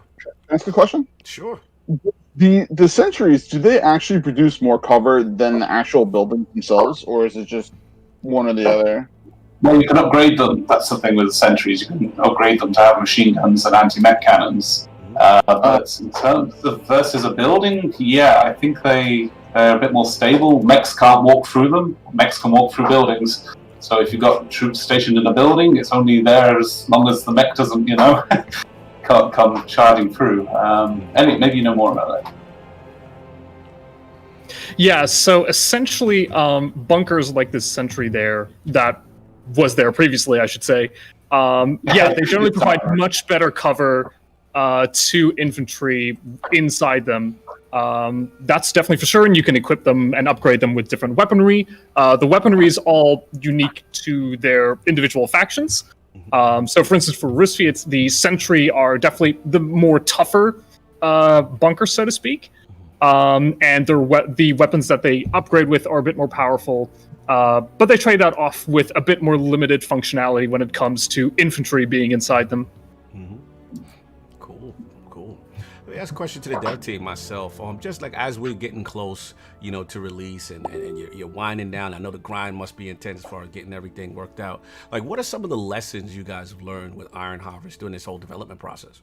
Ask a question? Sure. The sentries, do they actually produce more cover than the actual buildings themselves, or is it just one or the other? Well, you can upgrade them. That's the thing with the sentries. You can upgrade them to have machine guns and anti-mech cannons. But in terms of versus a building, yeah, I think they're a bit more stable. Mechs can't walk through them. Mechs can walk through buildings. So if you've got troops stationed in a building, it's only there as long as the mech doesn't, can't come charging through. Maybe you know more about that. Yeah, so essentially, bunkers like this sentry there that was there previously, I should say. They generally provide much better cover to infantry inside them. That's definitely for sure, and you can equip them and upgrade them with different weaponry. The weaponry is all unique to their individual factions. So, for instance, for Rustfiats, the sentry are definitely the more tougher bunker, so to speak. And the weapons that they upgrade with are a bit more powerful. But they trade that off with a bit more limited functionality when it comes to infantry being inside them. Cool. Let me ask a question to the dev team myself. Just like as we're getting close, to release and you're winding down. I know the grind must be intense as far as getting everything worked out. Like, what are some of the lessons you guys have learned with Iron Harvest during this whole development process?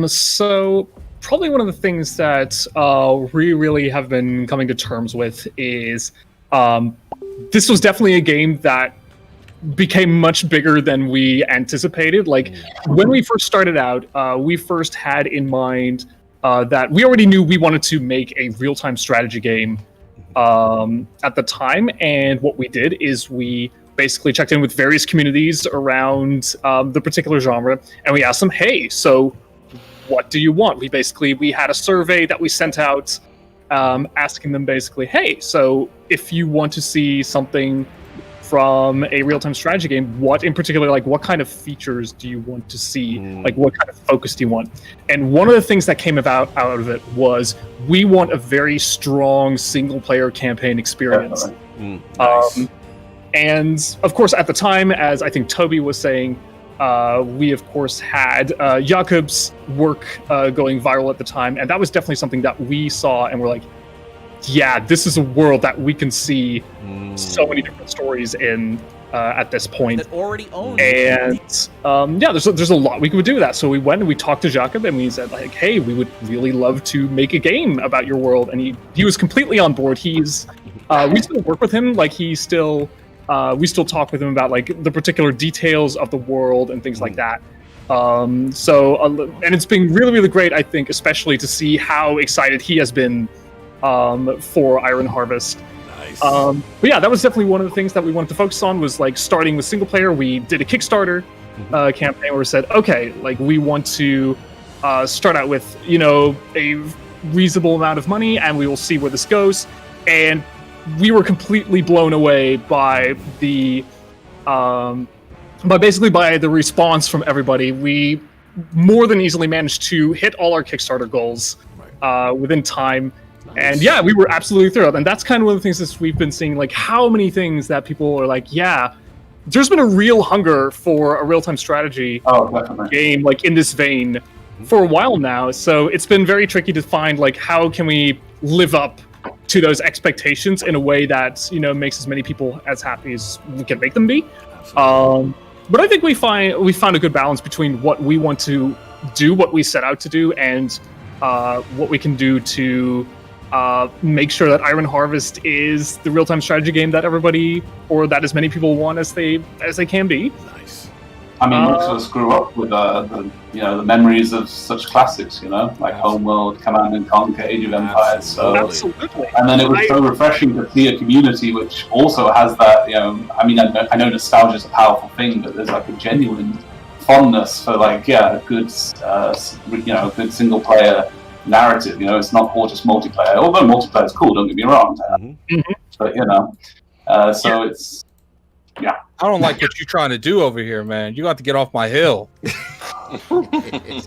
So probably one of the things that we really have been coming to terms with is this was definitely a game that became much bigger than we anticipated. Like when we first started out, we first had in mind that we already knew we wanted to make a real-time strategy game at the time, and what we did is we basically checked in with various communities around the particular genre, and we asked them, hey, so what do you want? We had a survey that we sent out asking them basically, hey, so if you want to see something from a real-time strategy game, what in particular, like what kind of features do you want to see? Like what kind of focus do you want? And one of the things that came out of it was we want a very strong single-player campaign experience. Nice. And of course, at the time, as I think Toby was saying, we of course had Jakob's work going viral at the time, and that was definitely something that we saw and we're like, yeah, this is a world that we can see so many different stories in at this point. That already owns. And yeah, there's a lot we could do with that. So we went and we talked to Jakob and we said like, hey, we would really love to make a game about your world. And he was completely on board. He's we still work with him. Like we still talk with him about like the particular details of the world and things like that. And it's been really, really great, I think, especially to see how excited he has been for Iron Harvest. Nice. But yeah, that was definitely one of the things that we wanted to focus on, was like starting with single player. We did a Kickstarter campaign where we said, okay, like we want to start out with, you know, a reasonable amount of money and we will see where this goes. And we were completely blown away by the response from everybody. We more than easily managed to hit all our Kickstarter goals within time. Nice. And yeah, we were absolutely thrilled. And that's kind of one of the things that we've been seeing, like how many things that people are like, yeah, there's been a real hunger for a real-time strategy game like in this vein for a while now. So it's been very tricky to find like how can we live up to those expectations in a way that, you know, makes as many people as happy as we can make them be. But I think we found a good balance between what we want to do, what we set out to do, and what we can do to make sure that Iron Harvest is the real-time strategy game that everybody, or that as many people want as they can be. Nice. I mean, most of us grew up with the memories of such classics, you know, like Homeworld, Command and Conquer, Age of Empires. So, absolutely. And then it was so refreshing to see a community which also has that, you know, I mean, I know nostalgia is a powerful thing, but there's like a genuine fondness for like, yeah, a good, a good single player narrative. You know, it's not all just multiplayer. Although multiplayer is cool, don't get me wrong. But you know, so it's. Yeah. I don't like what you're trying to do over here, man. You got to get off my hill. So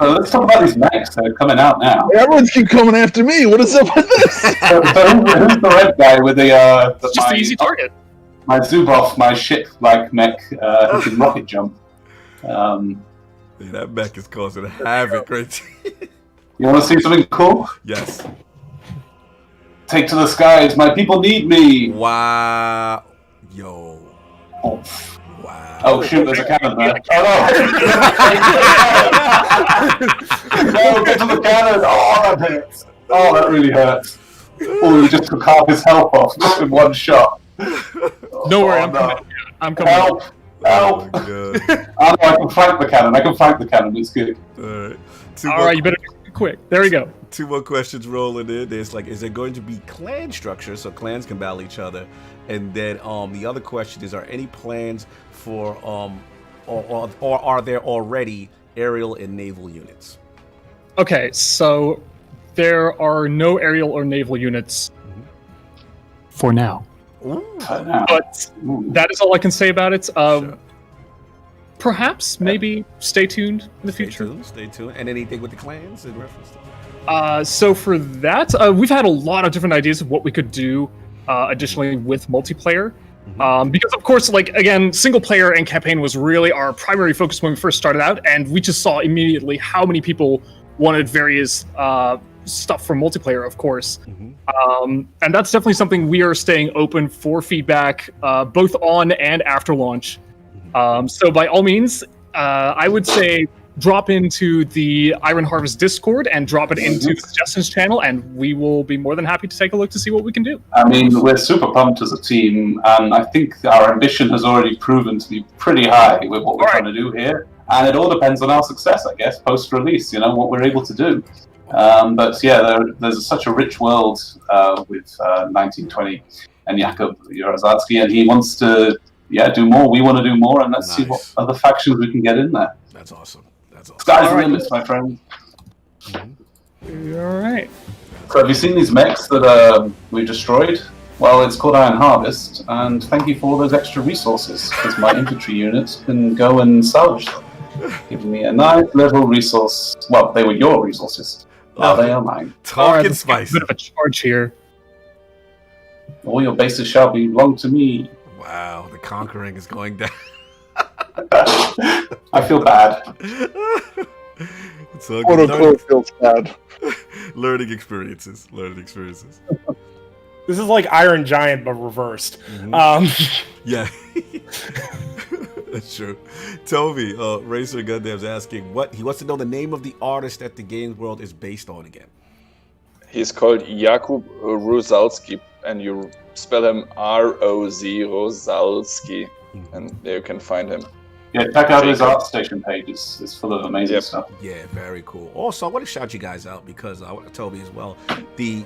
let's talk about these mechs that are coming out now. Everyone's keep coming after me. What is up with this? So who's the red guy with the it's just an easy target. My Zubov, my ship-like mech who can rocket jump. Yeah, that mech is causing havoc, right? You want to see something cool? Yes. Take to the skies, my people need me. Wow. Yo. Oh. Wow. Oh shoot, there's a cannon there. Oh no! No, get to the cannon! Oh, that hurts. Oh, that really hurts. Oh, you just took half his health off just in one shot. Don't worry, I'm coming. Help! Help! Oh, I can flank the cannon. It's good. All right, you better be quick. There we go. 2 more questions rolling in. There's like, is there going to be clan structure so clans can battle each other? And then the other question is, are any plans for or are there already aerial and naval units? Okay, so there are no aerial or naval units for now. But that is all I can say about it. Sure. Perhaps, maybe, stay tuned in the future. Stay tuned. And anything with the clans in reference to so for that, we've had a lot of different ideas of what we could do additionally with multiplayer. Because, of course, like, again, single player and campaign was really our primary focus when we first started out, and we just saw immediately how many people wanted various stuff from multiplayer, of course. And that's definitely something we are staying open for feedback, both on and after launch. So by all means, I would say drop into the Iron Harvest Discord and drop it into the suggestions channel, and we will be more than happy to take a look to see what we can do. I mean, we're super pumped as a team, and I think our ambition has already proven to be pretty high with what we're trying to do here. And it all depends on our success, I guess, post-release, what we're able to do. But yeah, there's such a rich world with 1920 and Jakub Jarozacki, and he wants to do more. We want to do more, and let's see what other factions we can get in there. That's awesome. Sky's the limit, my friend. All right. So have you seen these mechs that we destroyed? Well, it's called Iron Harvest, and thank you for all those extra resources, because my infantry units can go and salvage them. Giving me a nice little resource. Well, they were your resources. Now they are mine. Talking spicy. A bit of a charge here. All your bases shall belong to me. Wow, the conquering is going down. I feel bad. It's all Quote unquote feels bad. Learning experiences. This is like Iron Giant, but reversed. Yeah. That's true. Toby, Racer Gundam's asking he wants to know the name of the artist that the games world is based on again. He's called Jakub Rozalski, and you spell him R-O-Z, Rozalski, and there you can find him. Yeah, check out his ArtStation page. It's full of amazing stuff. Yeah, very cool. Also, I want to shout you guys out because I want to Toby as well. The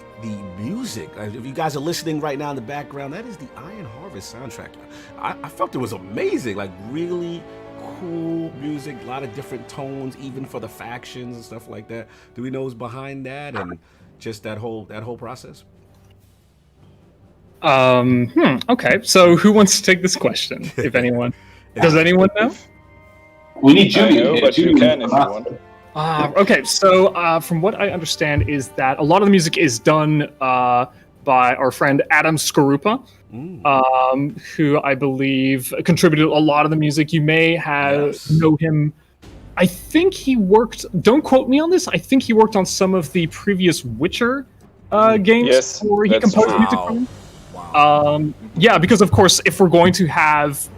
music, if you guys are listening right now in the background, that is the Iron Harvest soundtrack. I felt it was amazing, like really cool music, a lot of different tones, even for the factions and stuff like that. Do we know who's behind that and just that whole process? Okay, so who wants to take this question, if anyone? Does anyone know? We need Julian. But you can if you want. Okay, so from what I understand is that a lot of the music is done by our friend Adam Skorupa, who I believe contributed a lot of the music. You may know him. I think he worked, don't quote me on this, I think he worked on some of the previous Witcher games where he composed music from. Wow. Yeah, because of course, if we're going to have,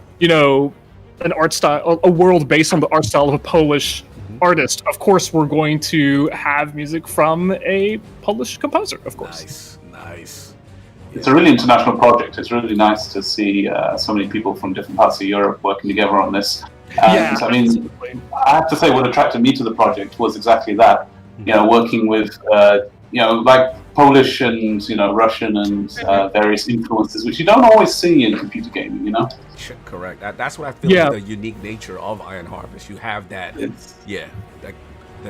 an art style, a world based on the art style of a Polish artist, of course we're going to have music from a Polish composer, of course. Nice. It's a really international project. It's really nice to see so many people from different parts of Europe working together on this. And I mean, absolutely. I have to say what attracted me to the project was exactly that, working with, like Polish and, Russian and various influences, which you don't always see in computer gaming, Correct. That's what I feel like the unique nature of Iron Harvest. You have that.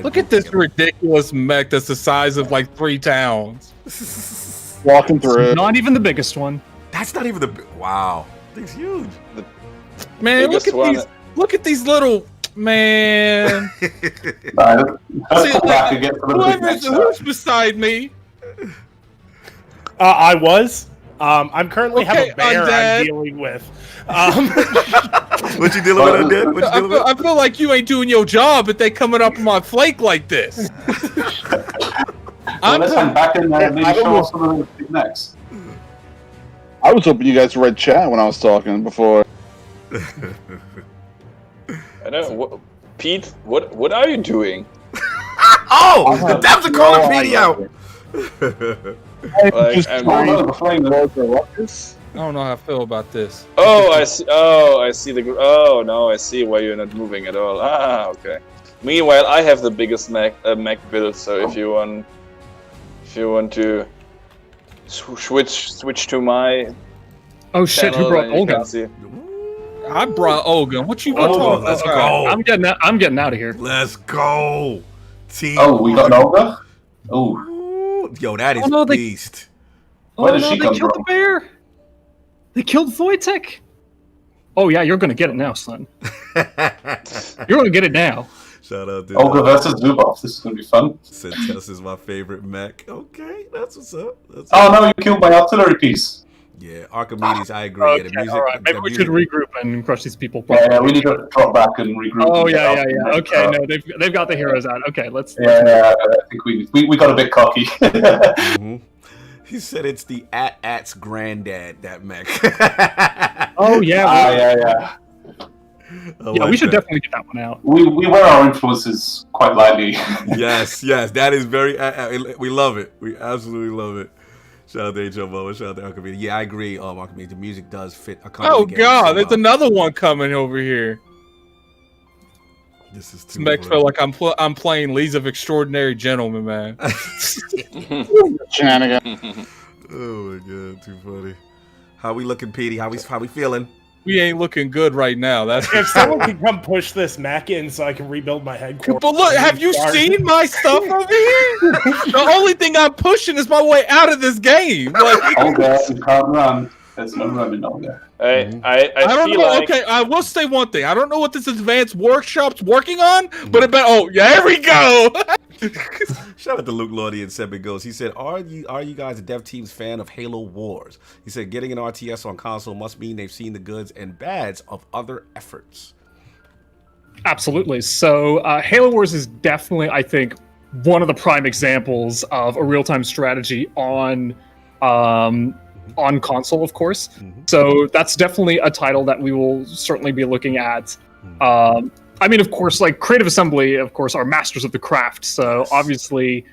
Look at this ridiculous mech that's the size of like 3 towns. Walking through it. Not even the biggest one. That's not even wow. Thing's huge. Man, look at these little man. Who's beside me? I was. I'm currently have a bear I'm dealing with. What you dealing with, Undead? I feel like you ain't doing your job if they coming up on my flake like this. Let's hang back in there and maybe show us some of the big necks. I was hoping you guys read chat when I was talking before. I know. Pete, what are you doing? The devs are calling Petey out. I don't know how I feel about this. I see. I see I see why you're not moving at all. Okay. Meanwhile, I have the biggest Mac build. So if you want to switch to my. Oh shit! Who brought Olga? I brought Olga. What you want? Let's go. I'm getting out of here. Let's go. Team. Oh, we got Olga. Oh. Yo, that is a beast. Where did she come killed from? the bear. They killed Wojtek. Oh yeah, you're gonna get it now, son. You're gonna get it now. Shout out to Olga versus Zubov. This is gonna be fun. Centess is my favorite mech. Okay, that's what's up. No, you killed my artillery piece. Yeah, Archimedes, I agree. Okay, the music, all right. Maybe we should regroup and crush these people. Yeah, we need to drop back and regroup. Oh yeah. Okay, no, they've got the heroes out. Okay, let's. Yeah, I think we got a bit cocky. He said it's the AT-AT's granddad, that mech. Oh yeah. Yeah. We should definitely get that one out. We wear our influences quite lightly. Yes, that is very. We love it. We absolutely love it. Shout out to HMO. Shout out to Alchemy. Yeah, I agree. Alchemy, the music does fit a couple Oh God, there's another one coming over here. This is too. This makes feel like I'm playing Leagues of Extraordinary Gentlemen, man. Shenanigan. Oh my God, too funny. How we looking, Petey? How we feeling? We ain't looking good right now. That's If someone can come push this mech in so I can rebuild my headquarters. But look, have you seen my stuff over here? The only thing I'm pushing is my way out of this game. Like, Oh God, you can't run. There's no running on there. I don't feel know. like Okay, I will say one thing. I don't know what this advanced workshop's working on, but it bet. Oh, yeah, there we go. Shout out to Luke Lordy and Seven Goes. He said, "Are you guys a dev team's fan of Halo Wars?" He said, "Getting an RTS on console must mean they've seen the goods and bads of other efforts." Absolutely. So Halo Wars is definitely, I think, one of the prime examples of a real-time strategy on console, of course. So that's definitely a title that we will certainly be looking at. I mean, of course, like Creative Assembly, of course, are masters of the craft. So obviously,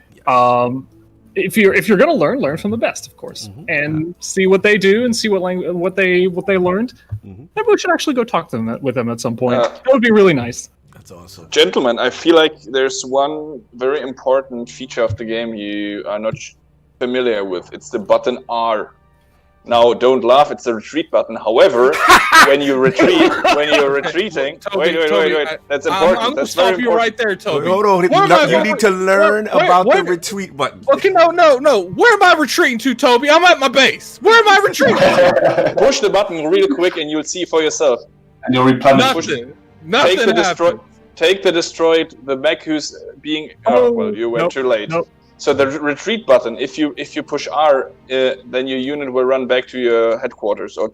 if you're gonna learn from the best, of course, and see what they do and see what they learned. Maybe we should actually go talk to them with them at some point. That would be really nice. That's awesome. Gentlemen, I feel like there's one very important feature of the game you are not familiar with. It's the button R. Now, don't laugh, it's the retreat button. However, when you're retreating, Toby, wait. That's important. I'm That's gonna very stop you important. right there, Toby. Hold on. You need to learn about the retreat button. Okay, no. Where am I retreating to, Toby? I'm at my base. Where am I retreating? Push the button real quick and you'll see for yourself. And you'll replenish. Nothing Take the destroyed, the mech who's being... you went too late. Nope. So the retreat button, if you push R, then your unit will run back to your headquarters or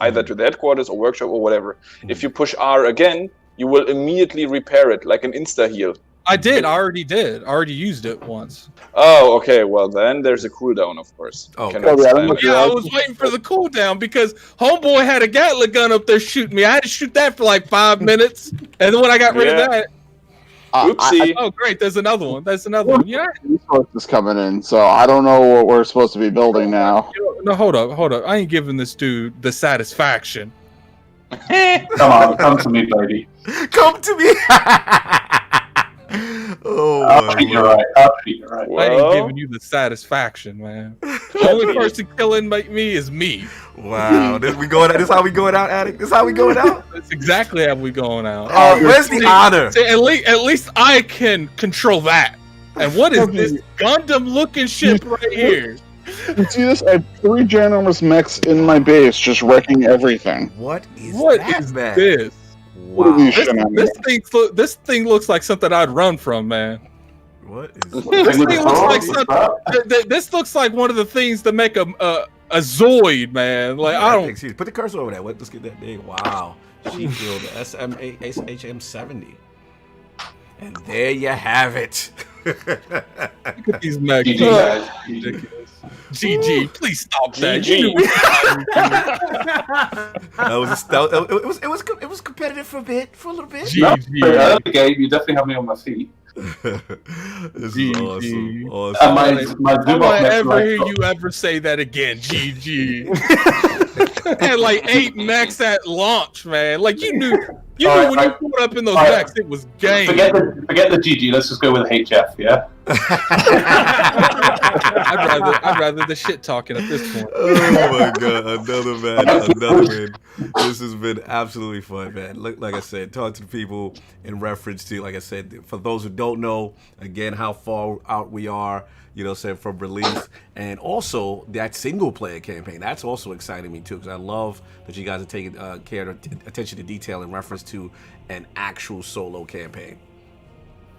either to the headquarters or workshop or whatever. If you push R again, you will immediately repair it like an insta heal. I did. I already did. I already used it once. Oh, okay. Well, then there's a cooldown, of course. Oh, I was waiting for the cooldown because Homeboy had a Gatling gun up there shooting me. I had to shoot that for like 5 minutes, and then when I got rid of that. Oopsie. Oh, great. There's another one. Yeah. Resources coming in, so I don't know what we're supposed to be building now. No, hold up. I ain't giving this dude the satisfaction. Come to me, baby. Come to me. I'll treat you right. I ain't giving you the satisfaction, man. The only person killing me is me. Wow. This how we going out, Addict? This how we going out? That's exactly how we going out. Where's the honor? See, at least I can control that. And what is this Gundam-looking ship right here? You see this? I have 3 ginormous mechs in my base, just wrecking everything. What is that? This? What are these This thing looks like something I'd run from, man. What is This thing looks like something. This looks like one of the things that make a Zoid, man. Like I don't. Put the cursor over there. Let's get that name. Wow. She killed the SMHM-70. And there you have it. Look at these mechs. GG, please stop that. It was competitive for a little bit. GG. Early game, you definitely have me on my feet. This is awesome. My I won't ever hear you ever say that again. GG. Had like 8 mechs at launch, man. Like you knew when you pulled up in those mechs, it was game. Forget the GG. Let's just go with HF. Yeah. I'd rather the shit talking at this point. Oh my God, another win. This has been absolutely fun, man. Like I said, talk to the people in reference to, like I said, for those who don't know, again, how far out we are, from release. And also that single player campaign, that's also exciting me too, because I love that you guys are taking attention to detail in reference to an actual solo campaign.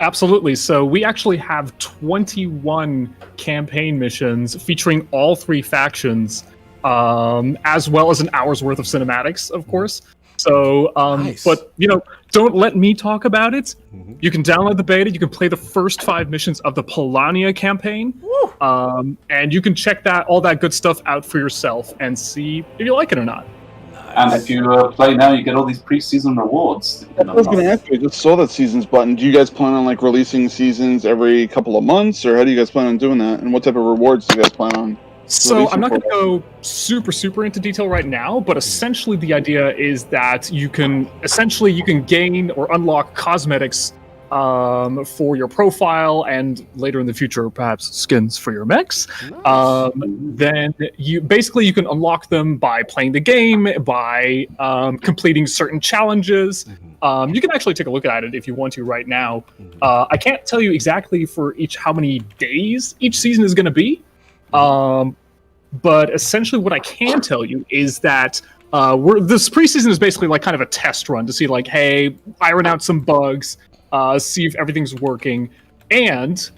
Absolutely. So we actually have 21 campaign missions featuring all 3 factions, as well as an hour's worth of cinematics, of course. So, nice. But, don't let me talk about it. You can download the beta. You can play the first 5 missions of the Polania campaign. And you can check all that good stuff out for yourself and see if you like it or not. And if you play now, you get all these preseason rewards. I was going to ask you. I just saw that seasons button. Do you guys plan on like releasing seasons every couple of months, or how do you guys plan on doing that? And what type of rewards do you guys plan on? So I'm not going to go super into detail right now, but essentially the idea is that you can gain or unlock cosmetics for your profile, and later in the future perhaps skins for your mechs. Then you can unlock them by playing the game, by completing certain challenges. You can actually take a look at it if you want to right now. I can't tell you exactly for how many days each season is going to be. But essentially what I can tell you is that this preseason is basically like kind of a test run to see like, hey, iron out some bugs, see if everything's working. And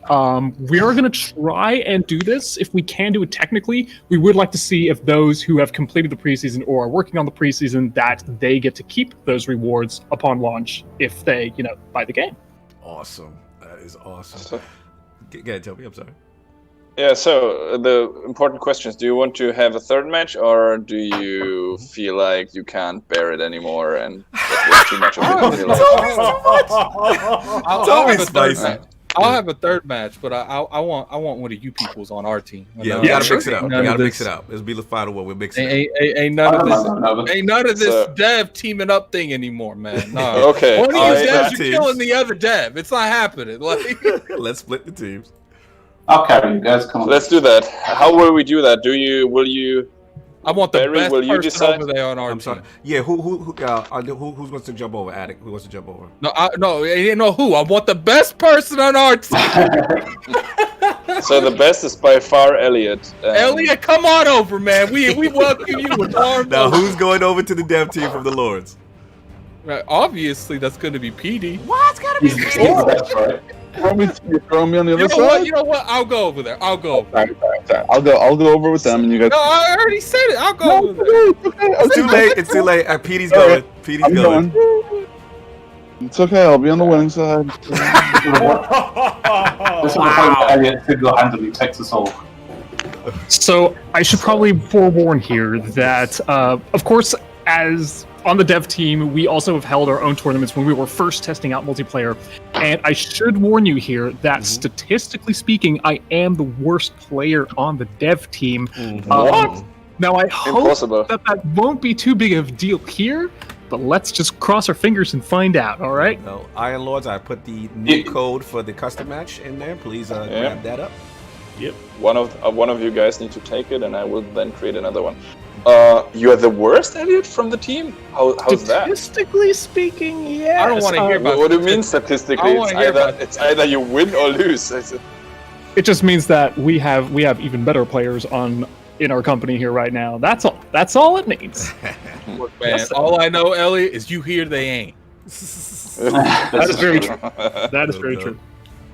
we are going to try and do this. If we can do it technically, we would like to see if those who have completed the preseason or are working on the preseason, that they get to keep those rewards upon launch if they, buy the game. Awesome. That is awesome. Go ahead, Toby. I'm sorry. Yeah, so the important question is, do you want to have a third match, or do you feel like you can't bear it anymore and there's too much of it? Toby's spicy. I'll have a third match, but I want one of you peoples on our team. Yeah, we gotta mix it up. We gotta mix it up. It'll be the final one. We'll mix it up. Ain't none of this dev teaming up thing anymore, man. No. Okay. One of you devs are killing the other dev. It's not happening. Like, let's split the teams. I'll carry you guys. Come on. Let's do that. How will we do that? Will you? I want the Barry, best will you person decide? over there on our I'm sorry. team. Yeah, who wants to jump over? Attic. Who wants to jump over? No, you know who. I want the best person on our team. So the best is by far Elliot. Elliot, come on over, man. We welcome you with arms. Now, who's going over to the dev team from the Lords? Right, obviously, that's going to be PD. Why? It's gotta be PD. That's right. You throw me on the other side? You know what? I'll go over there. I'll go. Sorry. I'll go over with them, and you guys. No, I already said it. I'll go over there. It's too late. It's too late. PD's going. PD's I'm going. It's okay. I'll be on the winning side. This is the point where Elliot single-handedly takes us all. So I should probably forewarn here that, of course, as on the dev team, we also have held our own tournaments when we were first testing out multiplayer. And I should warn you here that statistically speaking, I am the worst player on the dev team. What? Now I hope that won't be too big of a deal here, but let's just cross our fingers and find out, all right? No, Iron Lords, I put the new code for the custom match in there. Please grab that up. Yep. One of you guys need to take it, and I will then create another one. You are the worst, Elliot, from the team? How's that? Statistically speaking, yes. I don't want to hear about what do you mean statistically? It's either you win or lose. It just means that we have even better players in our company here right now. That's all. That's all it means. Look, man, all I know, Elliot, is you hear they ain't. That is very true. That is very true.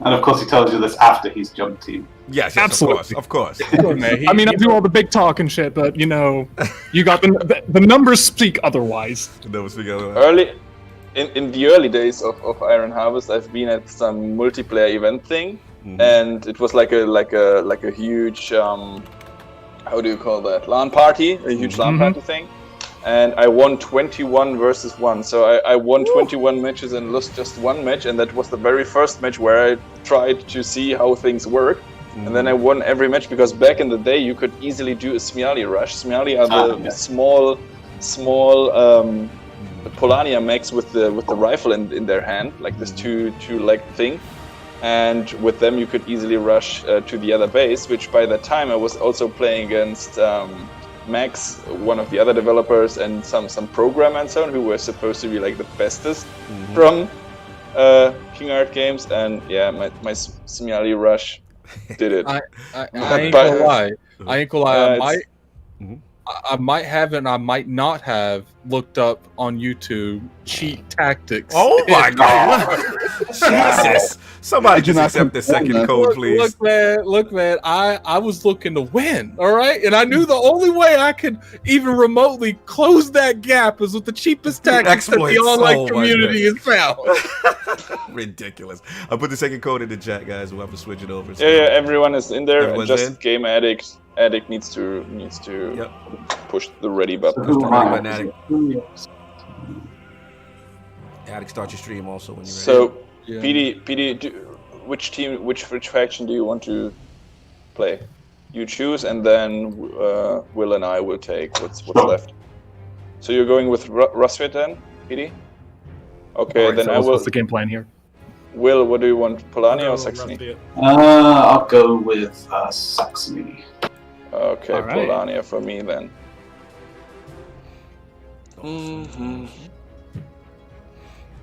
And of course, he tells you this after he's jumped team. Yes, absolutely, of course. I mean, I do all the big talk and shit, but you got the numbers speak otherwise. The numbers speak otherwise. In the early days of Iron Harvest, I've been at some multiplayer event thing, and it was like a huge how do you call that, LAN party, a huge LAN party thing. And I won 21 versus 1. So I won 21 matches and lost just one match, and that was the very first match where I tried to see how things work. And then I won every match, because back in the day you could easily do a Smiali rush. Smiali are the small Polania mechs with the rifle in their hand, like this two-leg thing. And with them you could easily rush to the other base, which by that time I was also playing against Max, one of the other developers, and some programmer and so on, who were supposed to be like the bestest from King Art Games. And yeah, my Smiali rush did it. I ain't gonna lie. I might have and I might not have looked up on YouTube cheat tactics. Oh my god! Jesus! Somebody just accept the second code, please. Look, man. I was looking to win, all right, and I knew the only way I could even remotely close that gap is with the cheapest tactics that the online community has found. Ridiculous. I put the second code in the chat, guys. We'll have to switch it over. So. Yeah, everyone is in there. Just Game Addict needs to push the ready button. So who Attic, start your stream also when you're ready. So, Yeah. PD, which faction do you want to play? You choose, and then Will and I will take what's left. So you're going with Rusvit then, PD? Okay, Alright, then so I will. what's the game plan here? Will, what do you want, Polania I'll or go Saxony? Rusty. I'll go with Saxony. Okay, All right. Polania for me then.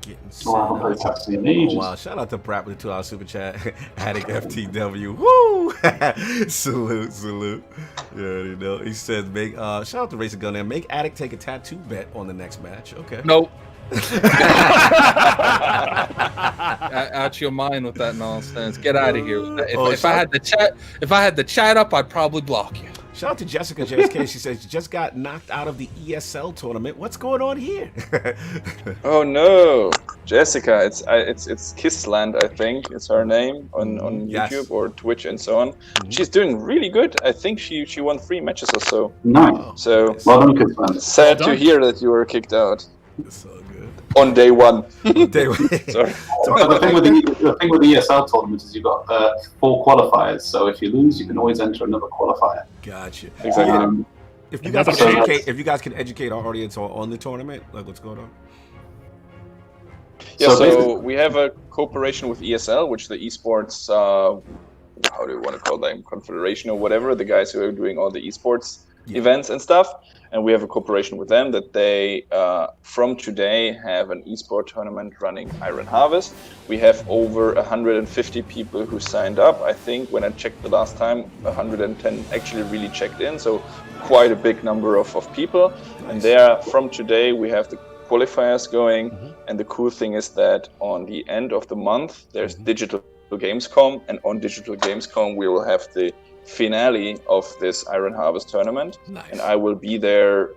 Getting set Well, I'll play up. Saxony in Oh, ages. wow. Shout out to Brap with the $2 super chat. Attic FTW. Woo! salute. Yeah, you know. He says, make shout out to Racer Gun there. Make Attic take a tattoo bet on the next match. Okay. Nope. Out your mind with that nonsense. Get out of here. If I had the chat up, I'd probably block you. Shout out to Jessica JSK. She says, just got knocked out of the ESL tournament. What's going on here? Oh no, Jessica! It's Kissland, I think it's her name on Yes. YouTube or Twitch and so on. She's doing really good. I think she won 3 matches or so. Nice. So Well done, Kissland. sad Well to done. hear that you were kicked out It's all good. on day 1. Sorry. But the thing with the ESL tournament is you've got 4 qualifiers. So if you lose, you can always enter another qualifier. Gotcha. Exactly. If you guys Another can chance. educate, educate our audience on the tournament, like what's going on. Yeah, So so basically- we have a cooperation with ESL, which the esports, how do you want to call them, confederation or whatever, the guys who are doing all the esports events and stuff. And we have a cooperation with them that they, from today, have an esport tournament running Iron Harvest. We have over 150 people who signed up. I think when I checked the last time, 110 actually really checked in. So quite a big number of people. And there, from today, we have the qualifiers going. And the cool thing is that on the end of the month, there's Digital Gamescom. And on Digital Gamescom, we will have the finale of this Iron Harvest tournament. Nice. And I will be there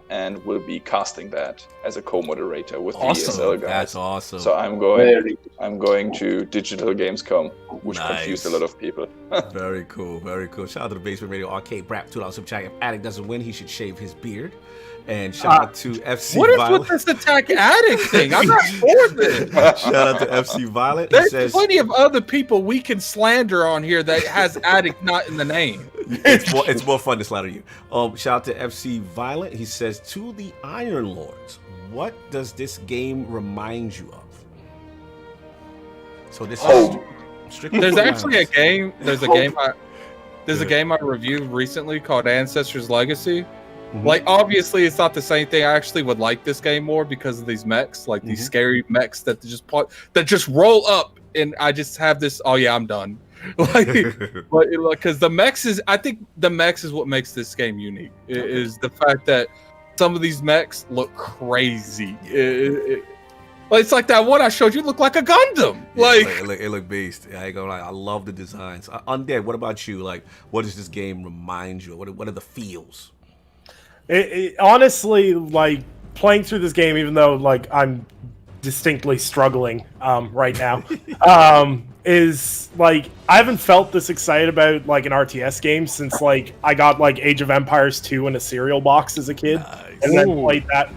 and will be casting that as a co-moderator with Awesome. the ESL guys. That's awesome. So I'm going to Digital Gamescom, which confused a lot of people. Very cool, very cool. Shout out to the Basement Radio Arcade Brap, $2 super chat. If Attic doesn't win, he should shave his beard. And shout out to FC What is Violet. with this attack addict thing? I'm not for this. Shout out to FC Violet. He There's says plenty of other people we can slander on here that has addict not in the name. it's more fun to slander you. Shout out to FC Violet. He says, to the Iron Lords, what does this game remind you of? So this is strictly There's for actually a violence. game. There's a game I reviewed recently called Ancestors Legacy. Like, obviously, it's not the same thing. I actually would like this game more because of these mechs, like these scary mechs that just roll up, and I just have this. Oh yeah, I'm done. Like, because the mechs is, I think the mechs is what makes this game unique. Is the fact that some of these mechs look crazy. It's like that one I showed you looked like a Gundam. Like it looked beast. I ain't gonna lie. I love the designs. Undead, what about you? Like, what does this game remind you of? What are the feels? Honestly, like playing through this game, even though like I'm distinctly struggling right now, is like I haven't felt this excited about like an RTS game since like I got like Age of Empires 2 in a cereal box as a kid, and then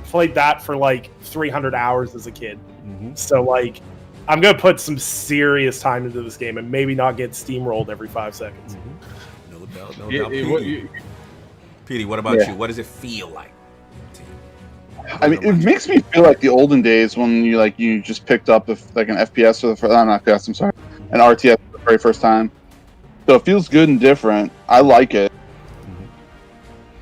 played that for like 300 hours as a kid. So like I'm gonna put some serious time into this game and maybe not get steamrolled every 5 seconds. No doubt, no Yeah, doubt. Petey, what about you? What does it feel like to you? I mean, it makes me feel like the olden days when you just picked up like an FPS for the first, not FPS, I'm sorry, an RTS for the very first time. So it feels good and different. I like it.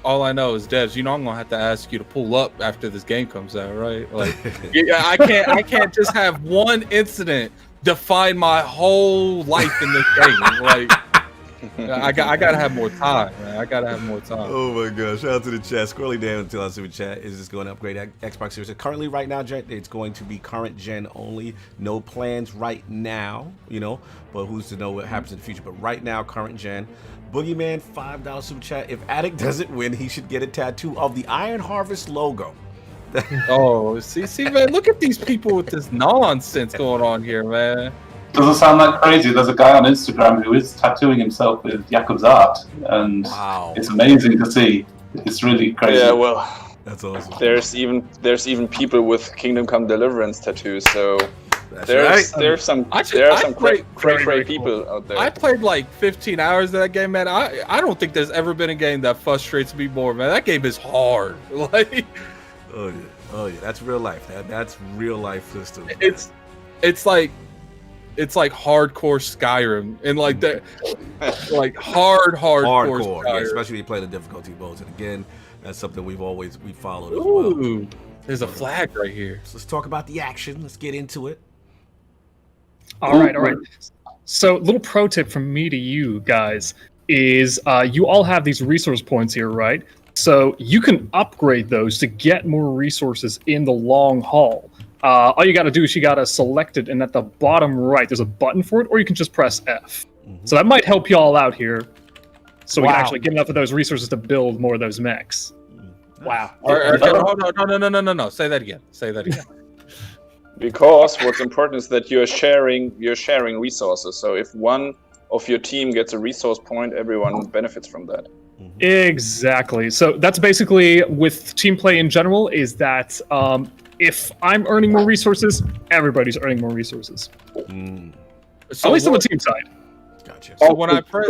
all I know is, Devs, you know I'm gonna have to ask you to pull up after this game comes out, right? Like, yeah, I can't just have one incident define my whole life in this game. Like, I gotta have more time, man. I gotta have more time. Oh my gosh! Shout out to the chat. Scrolling down until I see the chat. Is this going to upgrade Xbox Series? Currently, right now, it's going to be current gen only. No plans right now, you know. But who's to know what happens in the future? But right now, current gen. Boogeyman, $5 super chat. If Attic doesn't win, he should get a tattoo of the Iron Harvest logo. Oh, see, man, look at these people with this nonsense going on here, man. Doesn't sound that crazy. There's a guy on Instagram who is tattooing himself with Jakob's art, and Wow. it's amazing to see. It's really crazy. Yeah, well, That's awesome. There's even people with Kingdom Come Deliverance tattoos. So That's there's right. some played- great people out there. I played like 15 hours of that game, man. I don't think there's ever been a game that frustrates me more, man. That game is hard. Like, Oh yeah, that's real life. That's real life system. it's like hardcore Skyrim and like that, like hardcore Hardcore, yeah, Skyrim. especially when you play the difficulty modes. And again, that's something we followed as well. Ooh, there's a flag right here. So let's talk about the action. Let's get into it. All right. So, little pro tip from me to you guys is you all have these resource points here, right? So you can upgrade those to get more resources in the long haul. All you got to do is you got to select it, and at the bottom right, there's a button for it, or you can just press F. Mm-hmm. So that might help you all out here, so we Wow. can actually get enough of those resources to build more of those mechs. Wow. No. Say that again. Because what's important is that you're sharing resources. So if one of your team gets a resource point, everyone benefits from that. Exactly. So that's basically with team play in general. Is that if I'm earning more resources, everybody's earning more resources. So At least on the what- team side. Gotcha. So when I press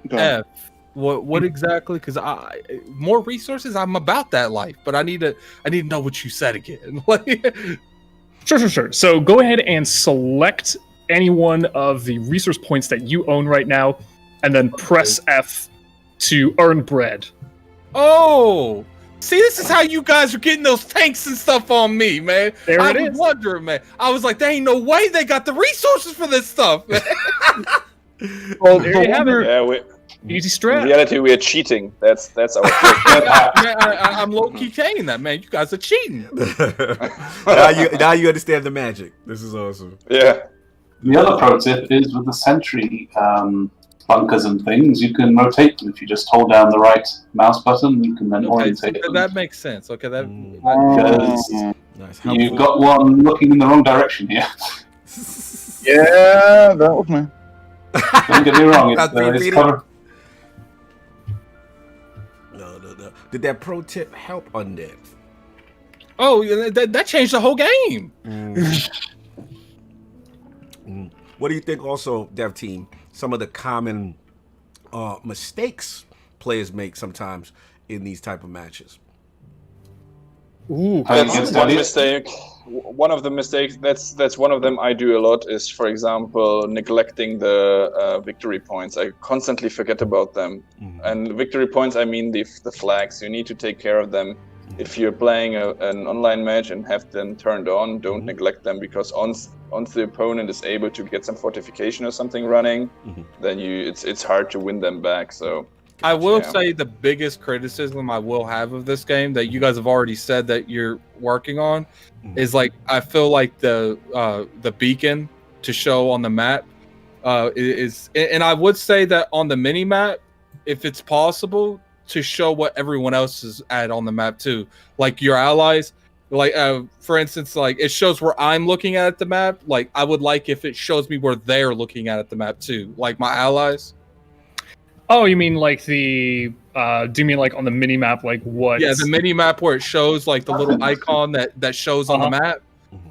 Go ahead. F, what exactly? Because more resources. I'm about that life, but I need to know what you said again. Like, Sure. So go ahead and select any one of the resource points that you own right now, and then press F to earn bread. oh, see, this is how you guys are getting those tanks and stuff on me, man. There I it was is. wondering, man. I was like, there ain't no way they got the resources for this stuff. Man. Well, There you have it. Yeah, Easy in strat. reality, we are cheating. That's our trick. Man, I'm low key saying that, man. You guys are cheating. now you understand the magic. This is awesome. Yeah. The other pro tip is with the sentry bunkers and things, you can rotate them. If you just hold down the right mouse button, you can then Okay, orientate them. that makes sense. Okay, that. Because Nice. you've got one looking in the wrong direction here. Yeah, that was me. Don't get me wrong, That's it's repeating. covered. No. Did that pro tip help on that? Oh, that changed the whole game. What do you think also, Dev Team, some of the common mistakes players make sometimes in these type of matches? Ooh, Playing That's against one Elliot? mistake. One of the mistakes that's one of them I do a lot is, for example, neglecting the victory points. I constantly forget about them. And victory points, I mean the flags. You need to take care of them. If you're playing an online match and have them turned on, don't neglect them, because once the opponent is able to get some fortification or something running, then it's hard to win them back. So I will Yeah. say the biggest criticism I will have of this game that you guys have already said that you're working on is, like, I feel like the beacon to show on the map is, and I would say that on the mini map, if it's possible, to show what everyone else is at on the map too, like your allies. Like, for instance, like it shows where I'm looking at the map. Like, I would like if it shows me where they're looking at the map too, like my allies. Oh, you mean like the? Do you mean like on the mini map, like what? Yeah, the mini map where it shows like the little icon that shows on the map.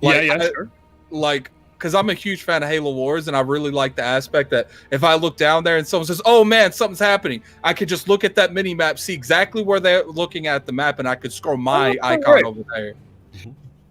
Like, Sure. Like, because I'm a huge fan of Halo Wars, and I really like the aspect that if I look down there and someone says, "Oh man, something's happening," I could just look at that mini map, see exactly where they're looking at the map, and I could scroll my icon right. over there.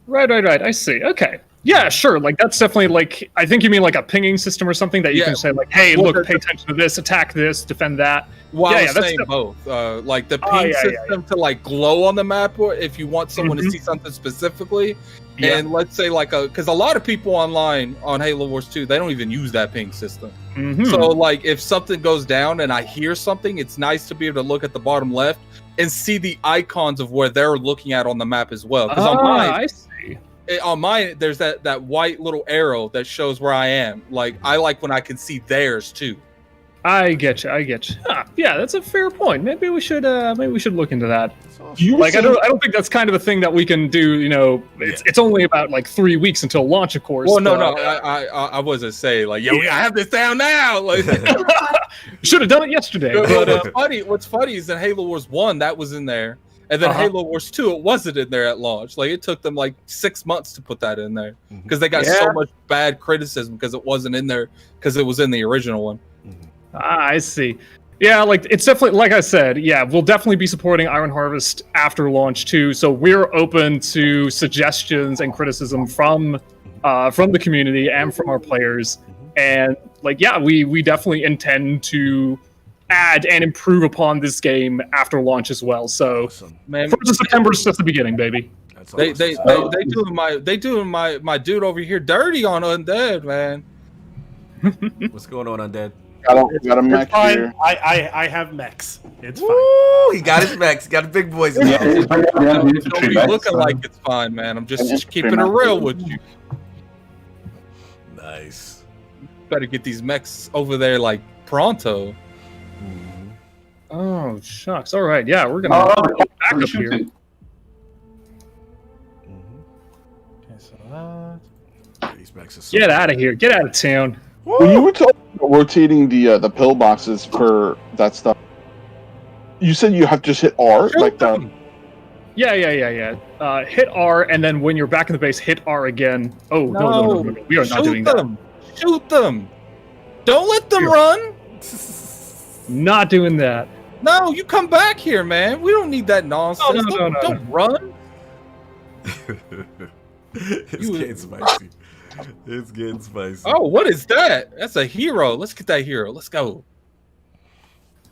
Right. I see. Okay. Yeah, sure. Like that's definitely like I think you mean like a pinging system or something that you Yeah. can say like, "Hey, Well, look, pay attention to this, attack this, defend that." Well, I Yeah, was that's saying both. Like the Oh, ping yeah, system to like glow on the map, or if you want someone to see something specifically. Yeah. And let's say like because a lot of people online on Halo Wars 2, they don't even use that ping system. Mhm. So like if something goes down and I hear something, it's nice to be able to look at the bottom left and see the icons of where they're looking at on the map as well. Because I see. on mine, there's that white little arrow that shows where I am. Like I like when I can see theirs too. I get you. Huh, yeah, that's a fair point. Maybe we should look into that. You Like I don't think that's kind of a thing that we can do. You know, it's only about like 3 weeks until launch, of course. Well, no, but- I wasn't saying like, yo, I have this down now. Like, Should have done it yesterday. but But what's funny is in Halo Wars 1 that was in there, And then Halo Wars 2, it wasn't in there at launch. Like it took them like 6 months to put that in there because they got so much bad criticism because it wasn't in there because it was in the original one. I see. Yeah, like it's definitely, like I said, yeah, we'll definitely be supporting Iron Harvest after launch too. So we're open to suggestions and criticism from the community and from our players. And like, yeah, we definitely intend to add and improve upon this game after launch as well. So, man, 1st of September is just the beginning, baby. They doing my dude over here dirty on Undead, man. What's going on, Undead? Got a mech here. I have mechs. It's fine. Woo! He got his mechs. He got the big boys now. Don't be looking like it's fine, man. I'm just keeping it real with you. Nice. Better get these mechs over there like pronto. Oh shucks! All right, yeah, we're gonna back up here. Okay, so These mechs are so Get out of here! Get out of town! When you were talking about rotating the pillboxes for that stuff, you said you have to just hit R, like that. Yeah. Hit R, and then when you're back in the base, hit R again. Oh no. We are not doing that. Shoot them! Don't let them run. Not doing that. No, you come back here, man. We don't need that nonsense. Don't run. It's getting spicy. It's getting spicy. Oh, what is that? That's a hero. Let's get that hero. Let's go.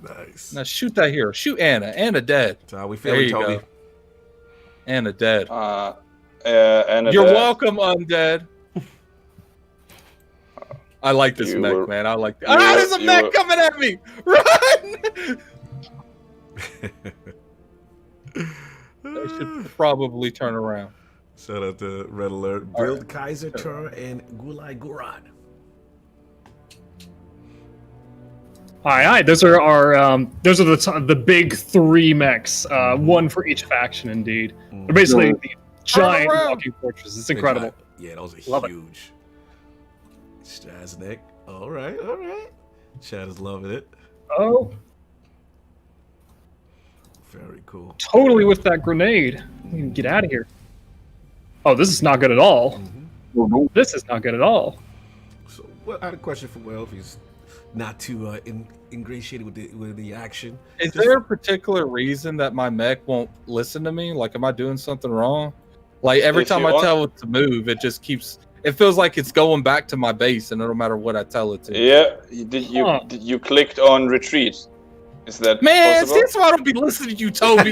Nice. Now shoot that hero. Shoot Anna. Anna dead. That's how we feeling, Toby. Go. Anna dead. Anna You're dead. welcome, Undead. I like this mech, man. I like that. There's a mech coming at me! Run! I should probably turn around. Shout out to Red Alert. Build Kaiser Tur and Gulai Gurad. Aye. Those are our the big 3 mechs. One for each faction, indeed. They're basically the giant walking fortresses. It's incredible. Yeah, those are Love huge. Shaznik. All right. Chad is loving it. Oh, very cool. Totally with that grenade. You can get out of here. Oh, this is not good at all. This is not good at all. So, I had a question for Will, if he's not too ingratiated with the action. Is there a particular reason that my mech won't listen to me? Like, am I doing something wrong? Like, every time I tell it to move, it just keeps... It feels like it's going back to my base, and no matter what I tell it to. Yeah, you clicked on retreat. Is that possible? That's why I don't be listening to you, Toby.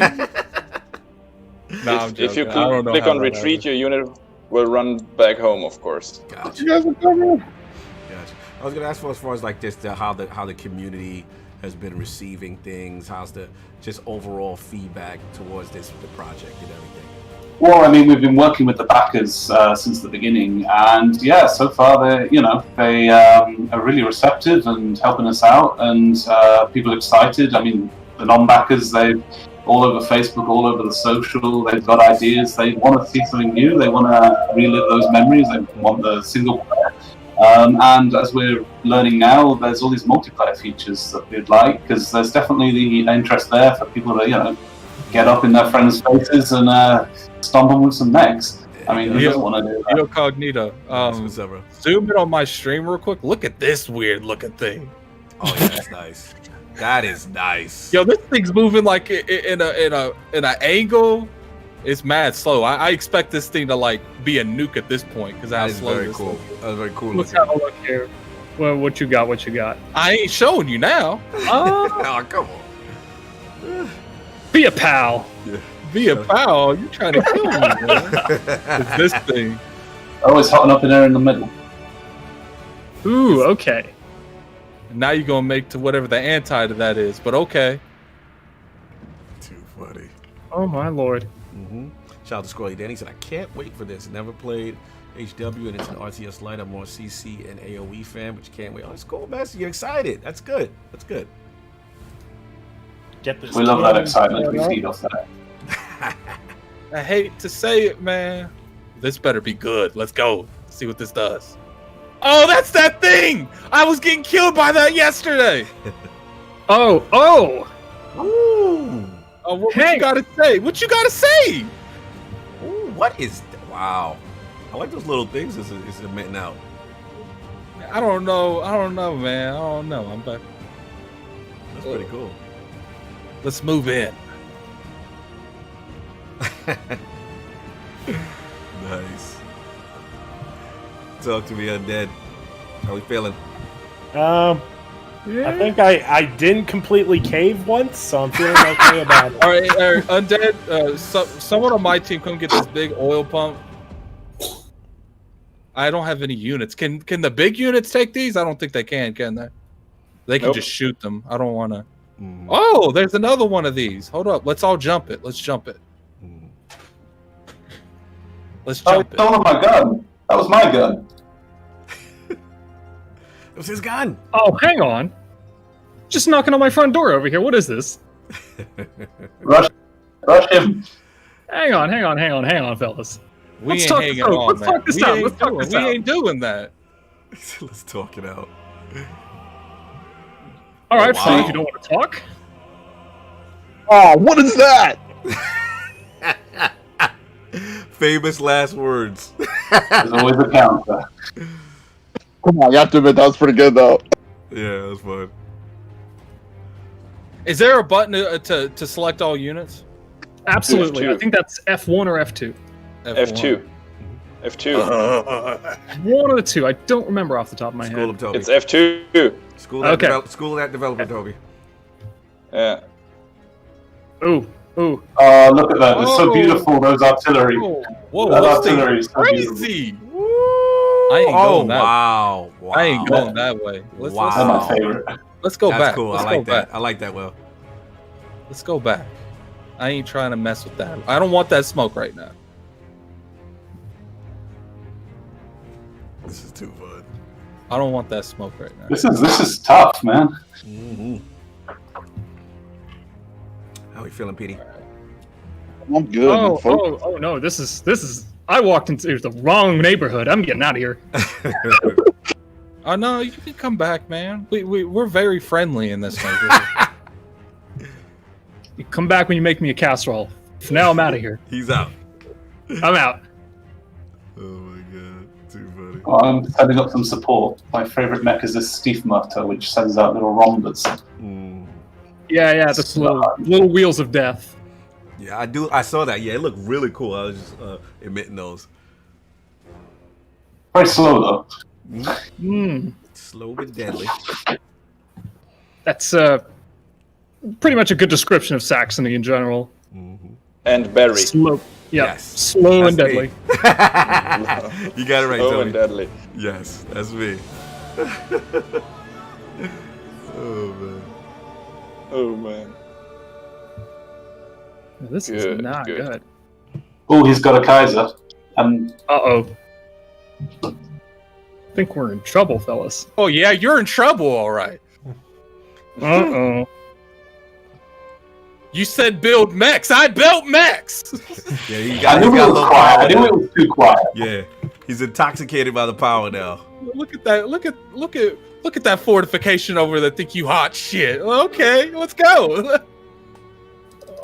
If you click on retreat, your unit will run back home, of course. Gotcha. You guys are coming. Gotcha. I was gonna ask for as far as like just how the community has been receiving things. How's the just overall feedback towards the project and everything. Well, I mean, we've been working with the backers since the beginning, and yeah, so far they are really receptive and helping us out, and people are excited. I mean, the non-backers, they've all over Facebook, all over the social, they've got ideas. They want to see something new. They want to relive those memories. They want the single player. And as we're learning now, there's all these multiplayer features that we'd like, because there's definitely the interest there for people to, get up in their friends' faces and stomp them with some mechs. I mean, who doesn't want to do that? Cognito, zoom in on my stream real quick. Look at this weird looking thing. Oh yeah, that's nice. That is nice. Yo, this thing's moving like in an angle. It's mad slow. I expect this thing to like be a nuke at this point because how slow very this cool. is. That's very cool. Let's have a look here. Well, what you got? What you got? I ain't showing you now. Oh, come on. Be a pal. Yeah. Be a pal. You trying to kill me, man? It's this thing. Always hotting up in there in the middle. Ooh, okay. Now you're gonna make to whatever the anti to that is, but okay. Too funny. Oh my lord. Shout out to Squirrely Danny. He said, I can't wait for this. Never played HW and it's an RTS Lite. I'm more CC and AoE fan, but you can't wait. Oh, it's cool, man. So you're excited. That's good. That's good. Get this. We love that excitement. We feed off that. I hate to say it, man. This better be good. Let's go. See what this does. Oh, that's that thing! I was getting killed by that yesterday. Oh! Ooh. Oh, what you gotta say? What you gotta say? Ooh, what is? Wow, I like those little things. It's emitting out. I don't know, man. I don't know. I'm back. That's pretty cool. Let's move in. Nice. Talk to me, Undead. How we feeling? I think I didn't completely cave once, so I'm feeling okay about it. All right, Undead. Someone on my team come get this big oil pump. I don't have any units. Can the big units take these? I don't think they can they? They can just shoot them. I don't want to. Oh, there's another one of these. Hold up. Let's all jump it. Let's jump it. Let's jump it. Oh my gun. That was my gun. It was his gun. Oh, hang on. Just knocking on my front door over here. What is this? Rush him. Hang on, fellas. We Let's ain't talk hanging this out. on, Let's man. talk this out. Let's talk this We out. ain't doing that. Let's talk it out. All right, wow. fine. If you don't want to talk. Oh, what is that? Famous last words. There's always a counter. Come on, you have to admit that was pretty good though. Yeah, that was fun. Is there a button to select all units? Absolutely. F2. I think that's F1 or F2. F2. F2. One of the two. I don't remember off the top of my School head. of Toby. It's F2. School that Okay. school that developer, Toby. Yeah. Ooh. Look at that. It's so Oh. beautiful, those artillery. Whoa, That this thing artillery is is so beautiful. crazy. I ain't going that way. Wow. I ain't going that way. Wow. That's my favorite. Let's go That's back. cool. Let's I like go that. back. I like that, Will. Let's go back. I ain't trying to mess with that. I don't want that smoke right now. This is too fun. I don't want that smoke right now. This is tough, man. Mm-hmm. How we feeling, Petey? I'm good. man, folks. Oh no, this is I walked into the wrong neighborhood. I'm getting out of here. Oh no, you can come back, man. We're very friendly in this neighborhood. You come back when you make me a casserole. For now, I'm out of here. He's out. I'm out. Oh my god, too funny. Well, I'm setting up some support. My favorite mech is this Steve motor, which sends out little rhombus. Mm. Yeah, the little wheels of death. Yeah, I saw that. Yeah, it looked really cool. I was just emitting those. Very slow though. Slow but deadly. That's pretty much a good description of Saxony in general. And Barry. Slow. Yeah, Yes. slow and That's deadly. me. You got it right, Oh, Tony. and deadly. Yes, that's me. Oh man. Oh, man. This is Good, not good. good. Oh, he's got a Kaiser. And Uh-oh. I think we're in trouble, fellas. Oh yeah, you're in trouble, all right. Uh-oh. You said build mechs. I built mechs. Yeah, he I got, knew he it got a was little quiet. I power. knew it was too quiet. Yeah, he's intoxicated by the power now. Look at that. Look at that fortification over there. Think you hot shit. Okay, let's go.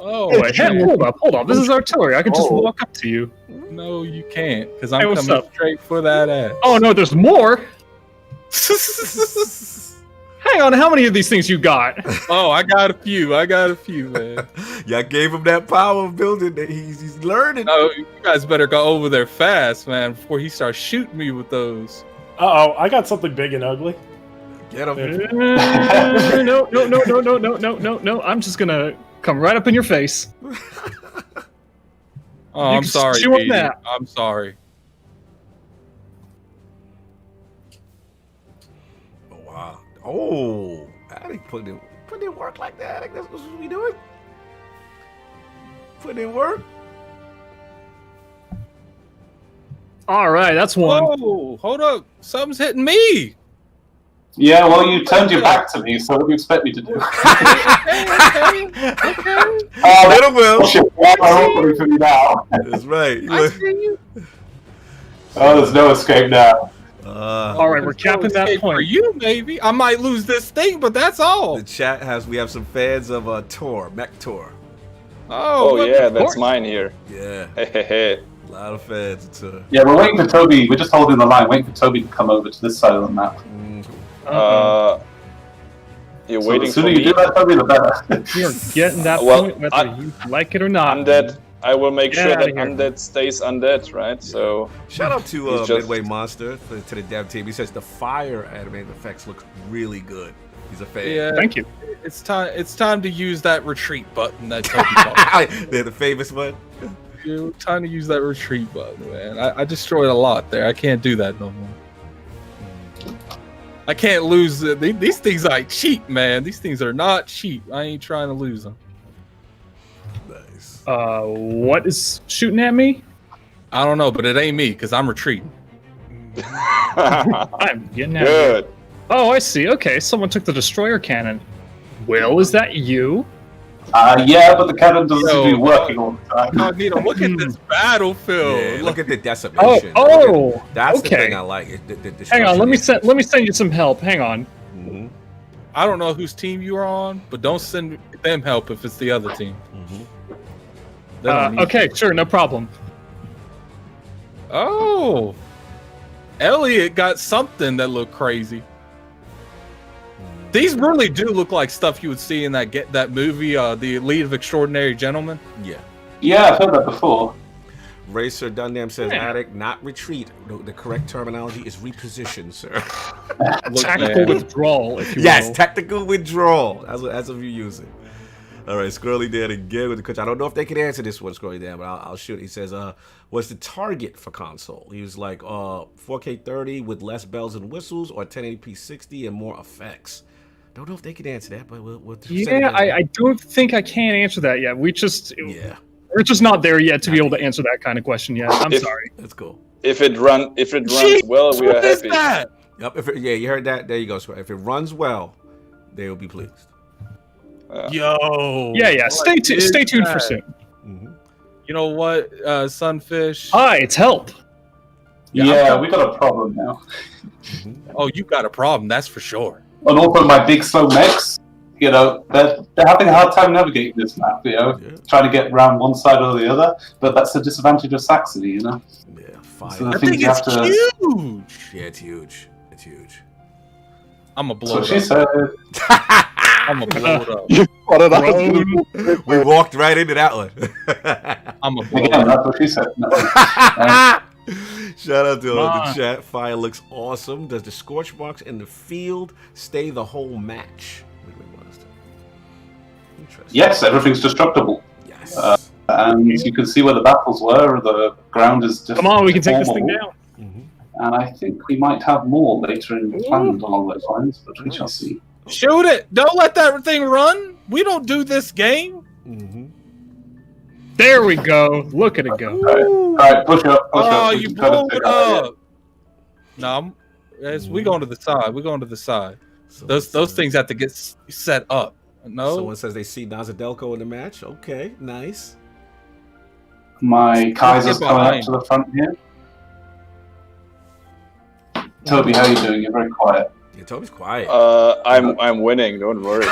Oh, Wait, hey, hold up. This is artillery. I can just walk up to you. no, you can't, because Hey, I'm what's coming up? straight for that ass. Oh, no, there's more. Hang on, how many of these things you got? Oh, I got a few, man. Y'all gave him that power of building that he's learning. Oh, you guys better go over there fast, man, before he starts shooting me with those. Uh-oh, I got something big and ugly. Get him. No. I'm just gonna come right up in your face. Oh, You I'm can sorry, chew on Petey. that. I'm sorry. Oh, wow. Oh, I didn't put in work like that. I think that's what we doing. Put in work. All right, that's one. Whoa, hold up. Something's hitting me. Yeah, well, you turned your back to me, so what do you expect me to do? Okay. Oh, Little Will. shit. Why am I opening for me now? That's right. I see you. Oh, there's no escape now. All right, we're capping that Okay, for point. you, maybe. I might lose this thing, but that's all. The chat we have some fans of Tor, Mech Tor. Oh look, yeah, of that's course. mine here. Yeah, Hehehe. a lot of fans. It's Yeah, we're waiting for Toby. We're just holding the line, waiting for Toby to come over to this side of the map. You're So waiting the for sooner me. you do that, Toby, the better. You're getting that Well, point whether you like it or not. Undead. I will make Get sure outta that here. undead stays undead, right? So Shout out to He's just- Midway Monster to the dev team. He says the fire animated effects look really good. He's a fan. Yeah, Thank you. it's time. It's time to use that retreat button that Toby talked. They're the famous one. Dude, time to use that retreat button, man. I destroyed a lot there. I can't do that no more. I can't lose. These things ain't cheap, man. These things are not cheap. I ain't trying to lose them. Nice. What is shooting at me? I don't know, but it ain't me because I'm retreating. I'm getting at you. good. Oh, I see. Okay, someone took the destroyer cannon. Will, is that you? Yeah, but the cannon doesn't Yo, seem to be working all the time. Magneto, look at this battlefield. Yeah, look at the Oh, decimation. oh, That's the okay. thing I like. The Hang on, destruction let me is- send you some help. Hang on. Mhm, I don't know whose team you are on, but don't send them help if it's the other team. mhm. They don't need Okay, sure, no problem. Oh, Elliot got something that looked crazy. These really do look like stuff you would see in that movie, The Elite of Extraordinary Gentlemen. Yeah. Yeah, I've heard that before. Racer Dundam says, Yeah. Attic, not retreat. The correct terminology is reposition, sir. Look, Tactical man. withdrawal, if you Yes, will. tactical withdrawal. That's what you use it. All right, Squirrely Dan again with the coach. I don't know if they can answer this one, Squirrely Dan, but I'll shoot. He says, what's the target for console? He was like, 4K 30 with less bells and whistles, or 1080p 60 and more effects. Don't know if they can answer that, but we'll Yeah, I don't think I can answer that yet. We're just not there yet to be able to answer that kind of question yet. I'm If- sorry. That's cool. If it runs Jeez, well, we are what is happy. that? Yep. Yeah, you heard that. There you go, Squirrely. If it runs well, they will be pleased. Yo. Yeah. what Stay is tuned for that? soon. Mm-hmm. You know what, Sunfish? Hi, it's help. Yeah, we got a problem now. Oh, you got a problem, that's for sure. And also my big slow mechs, you know, they're having a hard time navigating this map, you know, Yeah. trying to get around one side or the other, but that's the disadvantage of Saxony, you know? Yeah, fire. So the I things think you have it's to... huge. Yeah, it's huge. It's huge. I'm gonna blow So it she up. said... I'm gonna blow it up. You thought it out. We walked right into that one. I'm gonna blow it Again, up. that's what she said. No. Shout out to the Come on. chat. Fire looks awesome. Does the scorch marks in the field stay the whole match? Interesting. Yes, everything's destructible. Yes. And you can see where the battles were, the ground is just... Come on, we can take this thing deformable. down. Mhm. And I think we might have more later in the plan along those lines, but we shall Nice. see. Shoot it! Don't let that thing run. We don't do this game. Mhm. There we go. Look at it go. Alright, push up. Oh, We you can kind blew of it take out up. No, we going to the side. We're going to the side. Those things have to get set up. No. Someone says they see Nazadelko in the match. Okay, nice. My Kaiser's Get coming up behind. to the front here. Toby, how are you doing? You're very quiet. Yeah, Toby's quiet. I'm winning. Don't worry.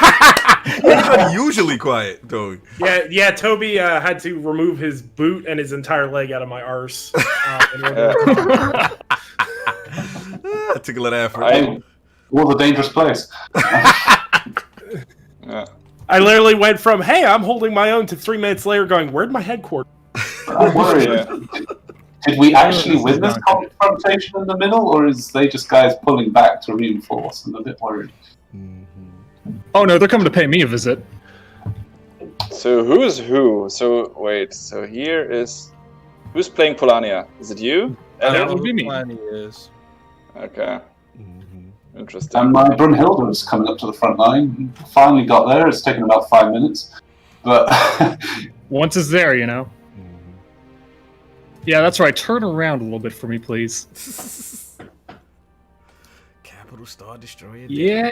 He's unusually quiet, Toby. Yeah. Toby had to remove his boot and his entire leg out of my arse. In order Took a little effort. It was a dangerous place. Yeah. I literally went from "Hey, I'm holding my own" to 3 minutes later going, "Where'd my headquarters?" I'm worried. Yeah. Did we actually win this confrontation in the middle, or is they just guys pulling back to reinforce? I'm a bit worried. Oh no, they're coming to pay me a visit. So who's who? So wait. So here is who's playing Polania? Is it you? That Elliot? would be me. Plan is. Okay. Mhm. Interesting. And my Brunhilde is coming up to the front line. Finally got there. It's taken about 5 minutes, but Once it's there, you know. Mhm. Yeah, that's right. Turn around a little bit for me, please. Capital Star Destroyer. Yeah.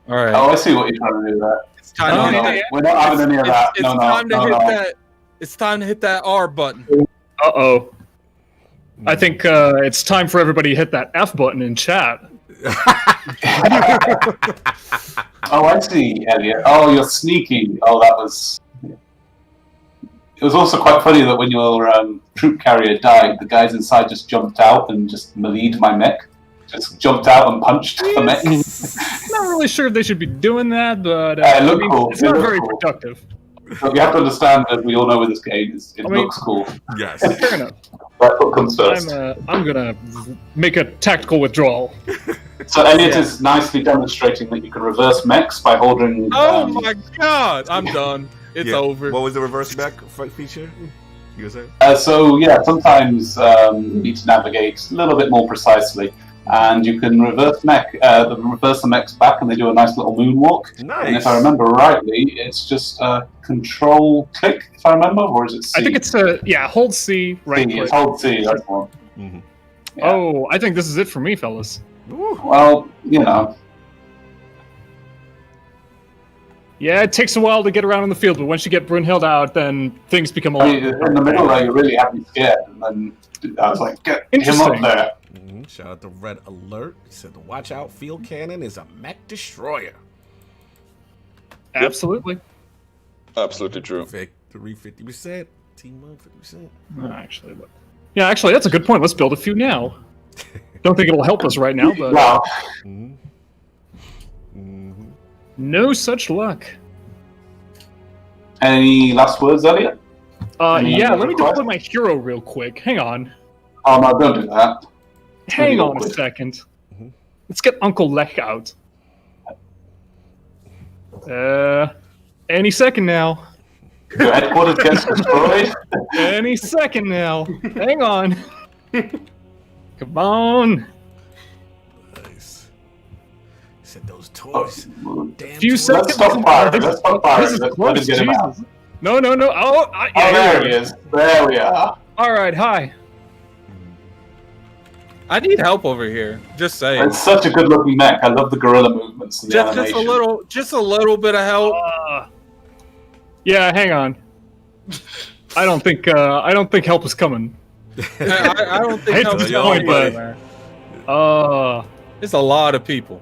All right. oh, I see what you're trying to do there. It's time Oh, to hit yeah, that. We're not having any of that. It's No, time to no, hit no. that. It's time to hit that R button. Uh-oh. I think it's time for everybody to hit that F button in chat. Oh, I see, Elliot. Oh, you're sneaking. Oh, that was. It was also quite funny that when your troop carrier died, the guys inside just jumped out and just meleeed my mech. Just jumped out and punched the mech. Not really sure if they should be doing that, but it looked cool. it's not very productive. But you have to understand that we all know where this game is. It looks cool. Yes. Fair enough. That's what comes first. I'm gonna make a tactical withdrawal. So Elliot is nicely demonstrating that you can reverse mechs by holding. Oh my god! I'm done. It's over. What was the reverse mech feature? You were saying? So yeah, sometimes you need to navigate a little bit more precisely, and you can reverse the mechs back, and they do a nice little moonwalk. Nice. And if I remember rightly, it's just control click. If I remember, or is it C? I think it's hold C, right click. It's hold C. That's one. Mm-hmm. Yeah. Oh, I think this is it for me, fellas. Well, you know. Yeah, it takes a while to get around in the field, but once you get Brunhild out, then things become a lot. In the middle there, you really have me scared, and then I was like, get him up there. Mm-hmm. Shout out to Red Alert. He said the watch out field cannon is a mech destroyer. Absolutely. Absolutely true. Victory 50%. Team up 50%. Actually, that's a good point. Let's build a few now. Don't think it'll help us right now, but Wow. Mm-hmm. Mm-hmm. No such luck. Any last words, Elliot? Let me deploy my hero real quick. Hang on. Oh no, don't do that. Hang on a awkward. second. Mm-hmm. Let's get Uncle Lech out. Any second now. Your headquarters gets destroyed. Any second now. Hang on. Come on. Nice. He said those toys. Damn Few toys. seconds. Let's stop firing. This Let's stop firing. is Let him close. get him out. Jesus. No. Oh, There he is. There we are. All right, hi. I need help over here. Just saying. It's such a good looking mech. I love the gorilla movements and the animation. Just a little bit of help. Yeah, hang on. I don't think help is coming. I don't think hate help to is disappoint, coming. but It's a lot of people.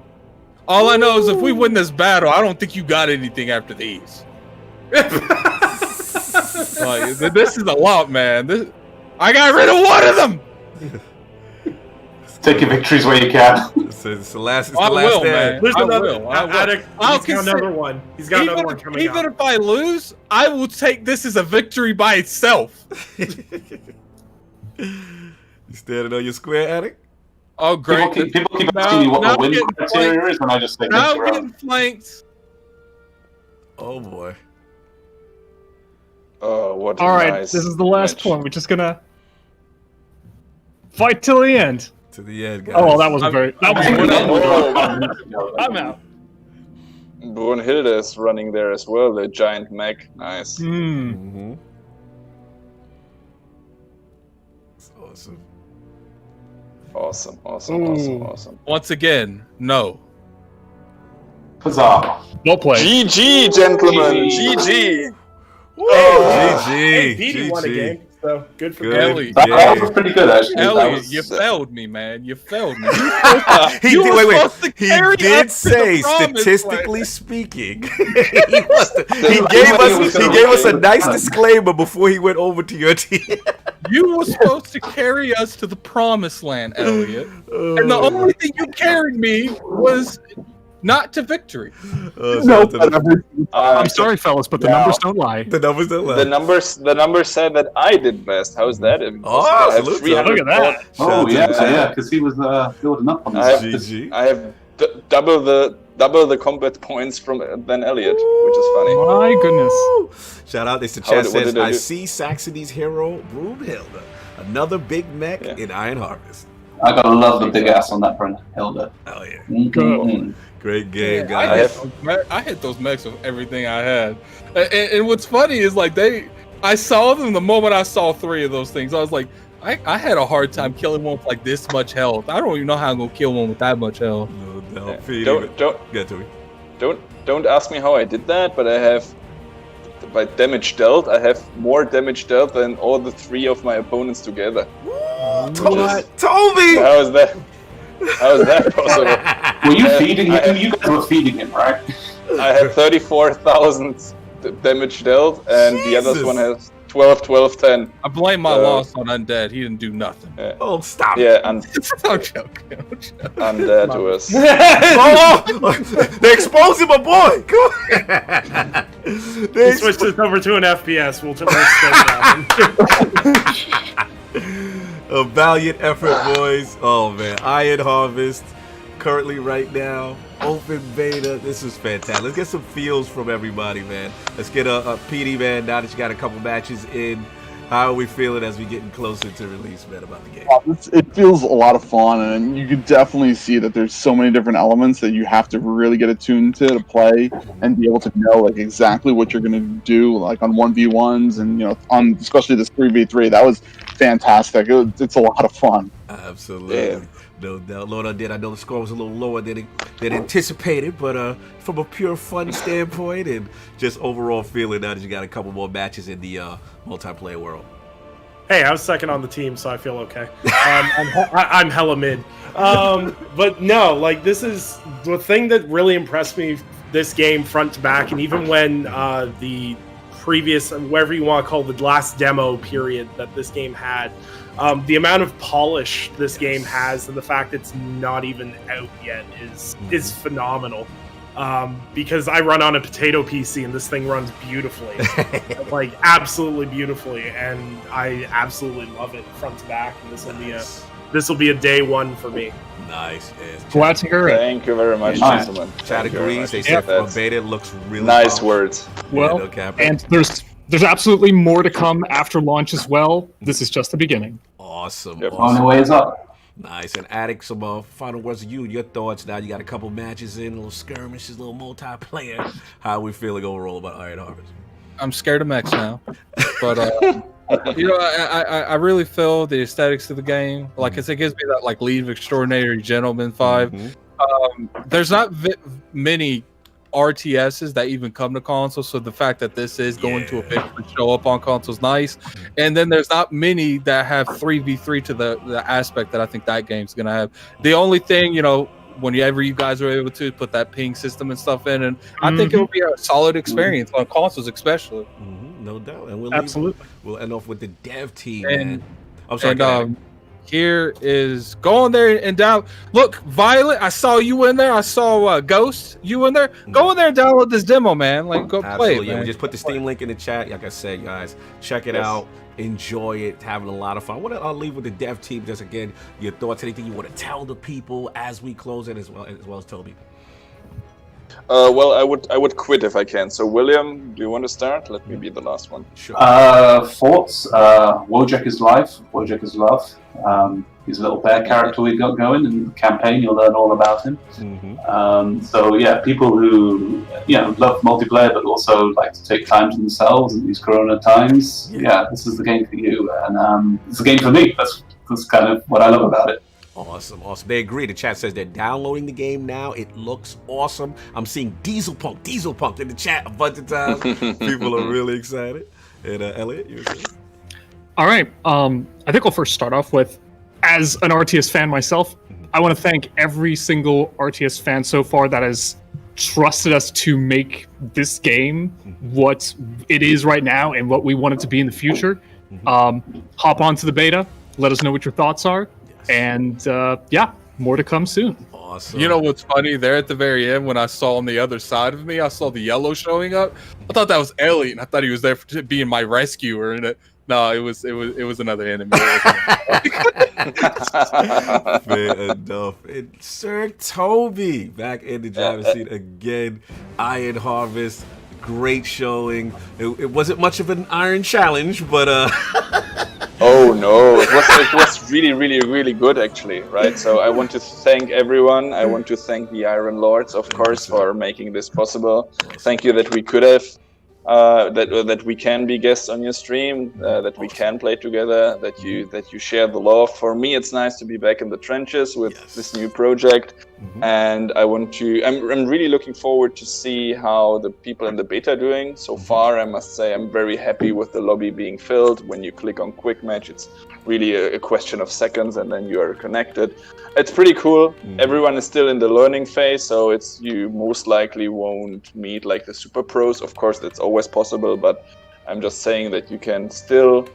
All I know is if we win this battle, I don't think you got anything after these. Like, this is a lot, man. I got rid of one of them. Take your victories where you can. It's the last. It's I the last will, stand. man. There's I another. will. He's got another one. He's got another one coming even out. if I lose, I will take this as a victory by itself. You standing on your square, Attic? Oh, great. People keep asking me what Now the win getting criteria flanked. is, and I just say Now mix around. getting flanked. Oh boy. Oh, what a all right, nice this is the last match. point. We're just gonna fight till the end. To the end, guys. Oh, well, that wasn't very. That was Oh, I'm out. Brunhilde is running there as well, the giant mech. Nice. Hmm. Mm-hmm. That's awesome. Awesome. Once again, no. Huzzah. Well played. GG, gentlemen. GG. GG. Hey, Petey won a game, so good for Good. him. Elliot, That was pretty good, actually. That Elliot, was- you failed me, man. You failed me. He You did, were wait. supposed to He carry did us to the say, promised statistically speaking, he gave us a nice disclaimer before he went over to your team. You were supposed to carry us to the promised land, Elliot. And the only thing you carried me was not to victory. I'm sorry, fellas, but the numbers don't lie. The numbers don't lie. The numbers said that I did best. How's that? Oh, I have salute. 300 Look at that. Oh, Shout out to yeah, because he was building up on I this. have, GG. I have double the combat points than Elliot, which is funny. My goodness. Shout out. This the How chat did- what says, did I I do? see Saxony's hero, Brunhilde. Another big mech in Iron Harvest. I gotta love the big ass on that Brunhilde. Oh, yeah. Mm-hmm. Great game, Yeah, guys. I hit those mechs with everything I had. And what's funny is like I saw them the moment I saw 3 of those things. I was like, I had a hard time killing one with like this much health. I don't even know how I'm gonna kill one with that much health. No, Pete, Get to me. Don't ask me how I did that, but I have by damage dealt. I have more damage dealt than all the 3 of my opponents together. Toby! How is that? How is that possible? Were you feeding him? You guys were feeding him, right? I had 34,000 damage dealt, and the other Jesus. one has 12, 12, 10. I blame my loss on Undead. He didn't do nothing. Oh, stop. Yeah, I'm joking. Undead was. They're exposing my boy. Come on. They switched this over to an FPS. We'll A valiant effort, boys. Oh man, Iron Harvest currently right now open beta. This is fantastic. Let's get some feels from everybody, man. Let's get a PD, man. Now that you got a couple matches in, how are we feeling as we getting closer to release, man, about the game? It feels a lot of fun, and you can definitely see that there's so many different elements that you have to really get attuned to play and be able to know like exactly what you're going to do, like on 1v1s and on especially this 3v3. That was fantastic. It's a lot of fun. Absolutely. Yeah. No doubt. Lord, I know the score was a little lower than anticipated, but from a pure fun standpoint and just overall feeling now that you got a couple more matches in the multiplayer world. Hey, I was second on the team, so I feel okay. I'm hella mid. But no, like this is the thing that really impressed me this game front to back, and even when the previous, whatever you want to call the last demo period that this game had, the amount of polish this game has and the fact it's not even out yet is phenomenal. Because I run on a potato PC and this thing runs beautifully, like absolutely beautifully, and I absolutely love it front to back. And this will be a day one for me. Nice. Glad to hear it. Thank you very much, gentlemen. Chat agrees. They said from beta it looks really nice powerful. Words. Well, and there's absolutely more to come after launch as well. This is just the beginning. Awesome. Yep. On the way is up. Nice. And Attic, some final words of you and your thoughts. Now you got a couple matches in, a little skirmishes, a little multiplayer. How are we feeling overall about Iron Harvest? I'm scared of mechs now, but I really feel the aesthetics of the game. Like it gives me that like League of Extraordinary Gentlemen vibe. There's not many RTSs that even come to consoles, so the fact that this is going to eventually show up on consoles is nice. And then there's not many that have 3v3 to the aspect that I think that game's gonna have. The only thing, whenever you guys are able to put that ping system and stuff in, and I think it'll be a solid experience on consoles especially. No doubt. And we'll end off with the dev team. And I'm sorry, here is go in there and down. Look, Violet, I saw you in there. I saw Ghost, you in there. Go in there and download this demo, man. Like, go play it, man. We just put the Steam link in the chat. Like I said, guys, check it out. Enjoy it. Having a lot of fun. I'll leave with the dev team. Just again, your thoughts, anything you want to tell the people as we close it, as well as Toby. Well, I would quit if I can. So, William, do you want to start? Let me be the last one. Sure. Thoughts? Wojak is life. Wojak is love. He's a little bear character we got going in the campaign. You'll learn all about him. So yeah, people who love multiplayer but also like to take time to themselves in these Corona times. Yeah, this is the game for you, and it's a game for me. That's kind of what I love about it. Awesome. They agree. The chat says they're downloading the game now. It looks awesome. I'm seeing Diesel Punk in the chat a bunch of times. People are really excited. And Elliot, you were saying? All right. I think I'll first start off with, as an RTS fan myself, I want to thank every single RTS fan so far that has trusted us to make this game what it is right now and what we want it to be in the future. Hop onto the beta. Let us know what your thoughts are. And more to come soon. Awesome. You know what's funny? There at the very end, when I saw on the other side of me, I saw the yellow showing up. I thought that was Elliot, and I thought he was there to being my rescuer. And no, it was another enemy. Fair enough. And Sir Toby back in the driving seat again. Iron Harvest, great showing. It wasn't much of an iron challenge, but Oh no, it was really, really, really good actually, right? So I want to thank everyone. I want to thank the Iron Lords, of course, for making this possible. Thank you that we could have, that we can be guests on your stream, that we can play together, that you share the love. For me, it's nice to be back in the trenches with this new project. And I'm really looking forward to see how the people in the beta are doing. So far, I must say I'm very happy with the lobby being filled. When you click on quick match, it's really a question of seconds and then you are connected. It's pretty cool. Everyone is still in the learning phase, so you most likely won't meet like the super pros. Of course, that's always possible, but I'm just saying that you can still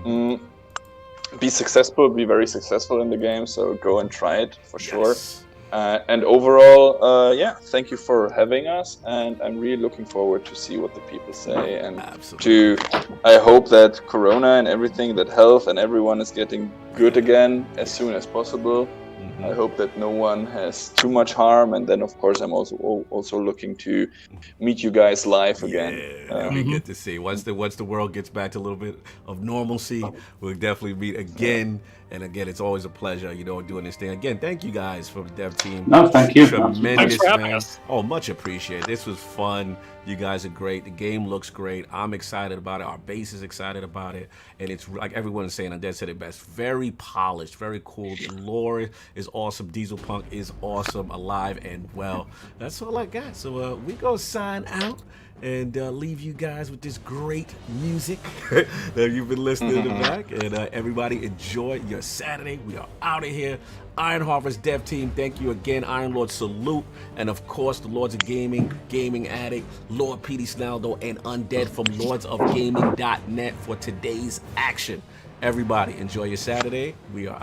be successful, be very successful in the game. So go and try it for sure. And overall, yeah, thank you for having us, and I'm really looking forward to see what the people say, and I hope that Corona and everything, that health and everyone is getting good again as soon as possible. I hope that no one has too much harm, and then of course I'm also looking to meet you guys live again. We get to see once the world gets back to a little bit of normalcy, we'll definitely meet again. And again, it's always a pleasure, doing this thing. Again, thank you guys for the dev team. No, thank you. Tremendous, Thanks for having man. us. Oh, much appreciated. This was fun. You guys are great. The game looks great. I'm excited about it. Our base is excited about it. And it's like everyone is saying, Undead said it best. Very polished, very cool. The lore is awesome. Diesel Punk is awesome, alive and well. That's all I got. So we go sign out and leave you guys with this great music that you've been listening in the back. And everybody enjoy your Saturday. We are out of here. Iron Harvest Dev Team, thank you again. Iron Lord, salute. And of course, the Lords of Gaming, Gaming Addict, Lord Petey Snaldo, and Undead from lordsofgaming.net for today's action. Everybody, enjoy your Saturday. We are